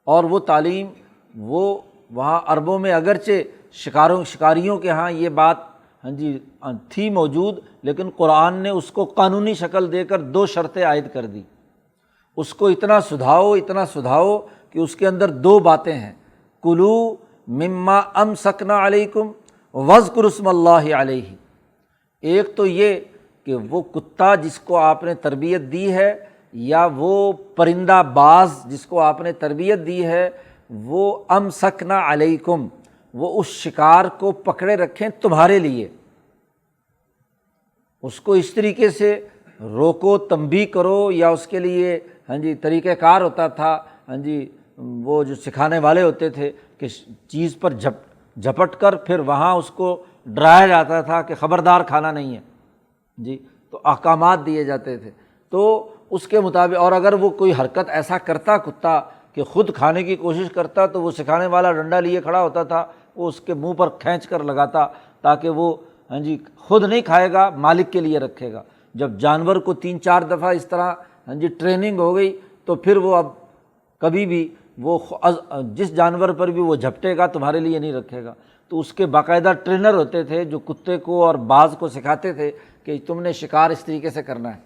اور وہ تعلیم، وہ وہاں عربوں میں اگرچہ شکاریوں کے ہاں یہ بات تھی موجود، لیکن قرآن نے اس کو قانونی شکل دے کر 2 شرطیں عائد کر دی۔ اس کو اتنا سدھاؤ کہ اس کے اندر 2 باتیں ہیں، کلو مما امسکنا علیکم واذکروا اسم اللہ علیہ۔ ایک تو یہ کہ وہ کتا جس کو آپ نے تربیت دی ہے، یا وہ پرندہ باز جس کو آپ نے تربیت دی ہے، وہ امسکنا علیکم، وہ اس شکار کو پکڑے رکھیں تمہارے لیے، اس کو اس طریقے سے روکو، تنبیہ کرو، یا اس کے لیے طریقہ کار ہوتا تھا، وہ جو سکھانے والے ہوتے تھے کہ چیز پر جھپٹ کر پھر وہاں اس کو ڈرایا جاتا تھا کہ خبردار کھانا نہیں ہے، تو احکامات دیے جاتے تھے۔ تو اس کے مطابق، اور اگر وہ کوئی حرکت ایسا کرتا کتا کہ خود کھانے کی کوشش کرتا، تو وہ سکھانے والا ڈنڈا لیے کھڑا ہوتا تھا، وہ اس کے منہ پر کھینچ کر لگاتا تاکہ وہ خود نہیں کھائے گا، مالک کے لیے رکھے گا۔ جب جانور کو 3-4 دفعہ اس طرح ٹریننگ ہو گئی، تو پھر وہ اب کبھی بھی وہ جس جانور پر بھی وہ جھپٹے گا تمہارے لیے نہیں رکھے گا۔ تو اس کے باقاعدہ ٹرینر ہوتے تھے جو کتے کو اور باز کو سکھاتے تھے کہ تم نے شکار اس طریقے سے کرنا ہے۔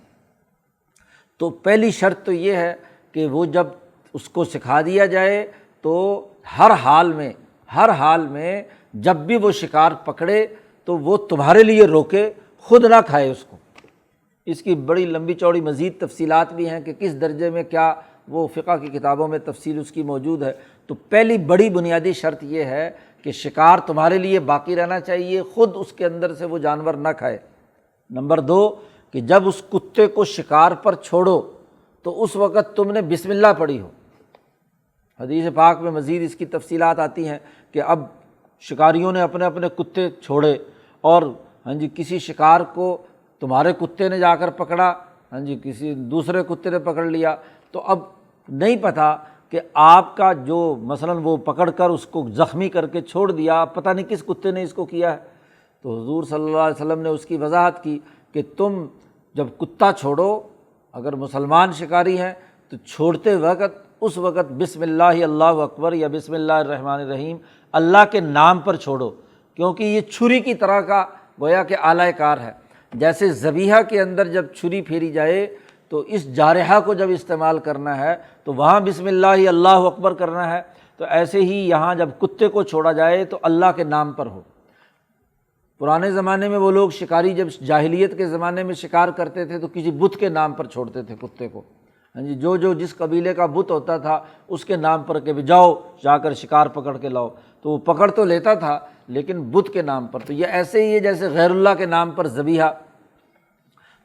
تو پہلی شرط تو یہ ہے کہ وہ جب اس کو سکھا دیا جائے تو ہر حال میں جب بھی وہ شکار پکڑے تو وہ تمہارے لیے روکے، خود نہ کھائے اس کو۔ اس کی بڑی لمبی چوڑی مزید تفصیلات بھی ہیں کہ کس درجے میں کیا، وہ فقہ کی کتابوں میں تفصیل اس کی موجود ہے۔ تو پہلی بڑی بنیادی شرط یہ ہے کہ شکار تمہارے لیے باقی رہنا چاہیے، خود اس کے اندر سے وہ جانور نہ کھائے۔ نمبر 2 کہ جب اس کتے کو شکار پر چھوڑو تو اس وقت تم نے بسم اللہ پڑھی ہو۔ حدیث پاک میں مزید اس کی تفصیلات آتی ہیں کہ اب شکاریوں نے اپنے اپنے کتے چھوڑے، اور کسی شکار کو تمہارے کتے نے جا کر پکڑا، کسی دوسرے کتے نے پکڑ لیا، تو اب نہیں پتہ کہ آپ کا جو مثلاً وہ پکڑ کر اس کو زخمی کر کے چھوڑ دیا، پتہ نہیں کس کتے نے اس کو کیا ہے۔ تو حضور صلی اللہ علیہ وسلم نے اس کی وضاحت کی کہ تم جب کتا چھوڑو، اگر مسلمان شکاری ہیں تو چھوڑتے وقت اس وقت بسم اللہ اللہ اکبر یا بسم اللہ الرحمن الرحیم، اللہ کے نام پر چھوڑو، کیونکہ یہ چھری کی طرح کا گویا کہ آلہ کار ہے۔ جیسے ذبیحہ کے اندر جب چھری پھیری جائے تو اس جارحہ کو جب استعمال کرنا ہے تو وہاں بسم اللہ اللہ اکبر کرنا ہے، تو ایسے ہی یہاں جب کتے کو چھوڑا جائے تو اللہ کے نام پر ہو۔ پرانے زمانے میں وہ لوگ شکاری جب جاہلیت کے زمانے میں شکار کرتے تھے تو کسی بت کے نام پر چھوڑتے تھے کتے کو، جو جس قبیلے کا بت ہوتا تھا اس کے نام پر کہ جاؤ جا کر شکار پکڑ کے لاؤ، تو وہ پکڑ تو لیتا تھا لیکن بت کے نام پر۔ تو یہ ایسے ہی ہے جیسے غیر اللہ کے نام پر ذبیحہ۔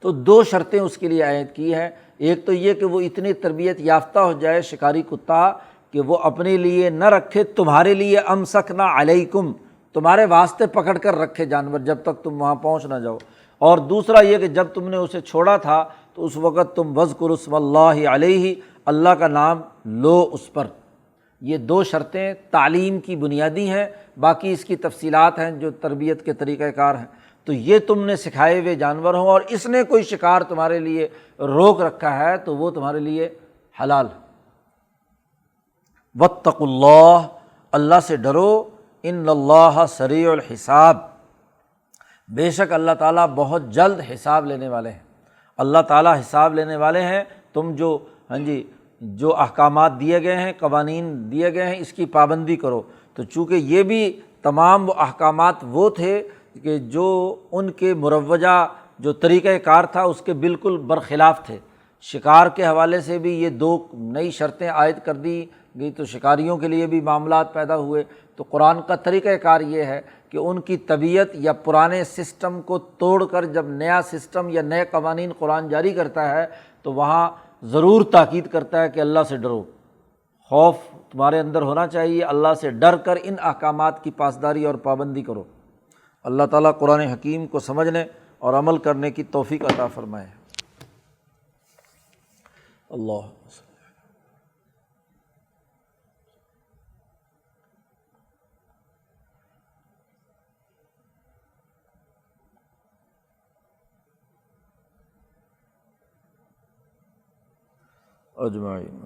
تو 2 شرطیں اس کے لیے عائد کی ہیں، ایک تو یہ کہ وہ اتنی تربیت یافتہ ہو جائے شکاری کتا کہ وہ اپنے لیے نہ رکھے، تمہارے لیے امسکنا علیکم، تمہارے واسطے پکڑ کر رکھے جانور جب تک تم وہاں پہنچ نہ جاؤ۔ اور دوسرا یہ کہ جب تم نے اسے چھوڑا تھا تو اس وقت تم وذکروا اسم اللہ علیہ، اللہ کا نام لو اس پر۔ یہ 2 شرطیں تعلیم کی بنیادی ہیں، باقی اس کی تفصیلات ہیں جو تربیت کے طریقہ کار ہیں۔ تو یہ تم نے سکھائے ہوئے جانور ہوں اور اس نے کوئی شکار تمہارے لیے روک رکھا ہے تو وہ تمہارے لیے حلال ہے۔ واتقوا اللہ، اللہ سے ڈرو، ان اللہ سریع الحساب، بے شک اللہ تعالیٰ بہت جلد حساب لینے والے ہیں۔ اللہ تعالیٰ حساب لینے والے ہیں۔ تم جو جو احکامات دیے گئے ہیں، قوانین دیے گئے ہیں، اس کی پابندی کرو۔ تو چونکہ یہ بھی تمام وہ احکامات وہ تھے کہ جو ان کے مروجہ جو طریقۂ کار تھا اس کے بالکل برخلاف تھے۔ شکار کے حوالے سے بھی یہ 2 نئی شرطیں عائد کر دی گئی، تو شکاریوں کے لیے بھی معاملات پیدا ہوئے۔ تو قرآن کا طریقۂ کار یہ ہے کہ ان کی طبیعت یا پرانے سسٹم کو توڑ کر جب نیا سسٹم یا نئے قوانین قرآن جاری کرتا ہے تو وہاں ضرور تاکید کرتا ہے کہ اللہ سے ڈرو، خوف تمہارے اندر ہونا چاہیے، اللہ سے ڈر کر ان احکامات کی پاسداری اور پابندی کرو۔ اللہ تعالیٰ قرآن حکیم کو سمجھنے اور عمل کرنے کی توفیق عطا فرمائے۔ اللہ اجمعین۔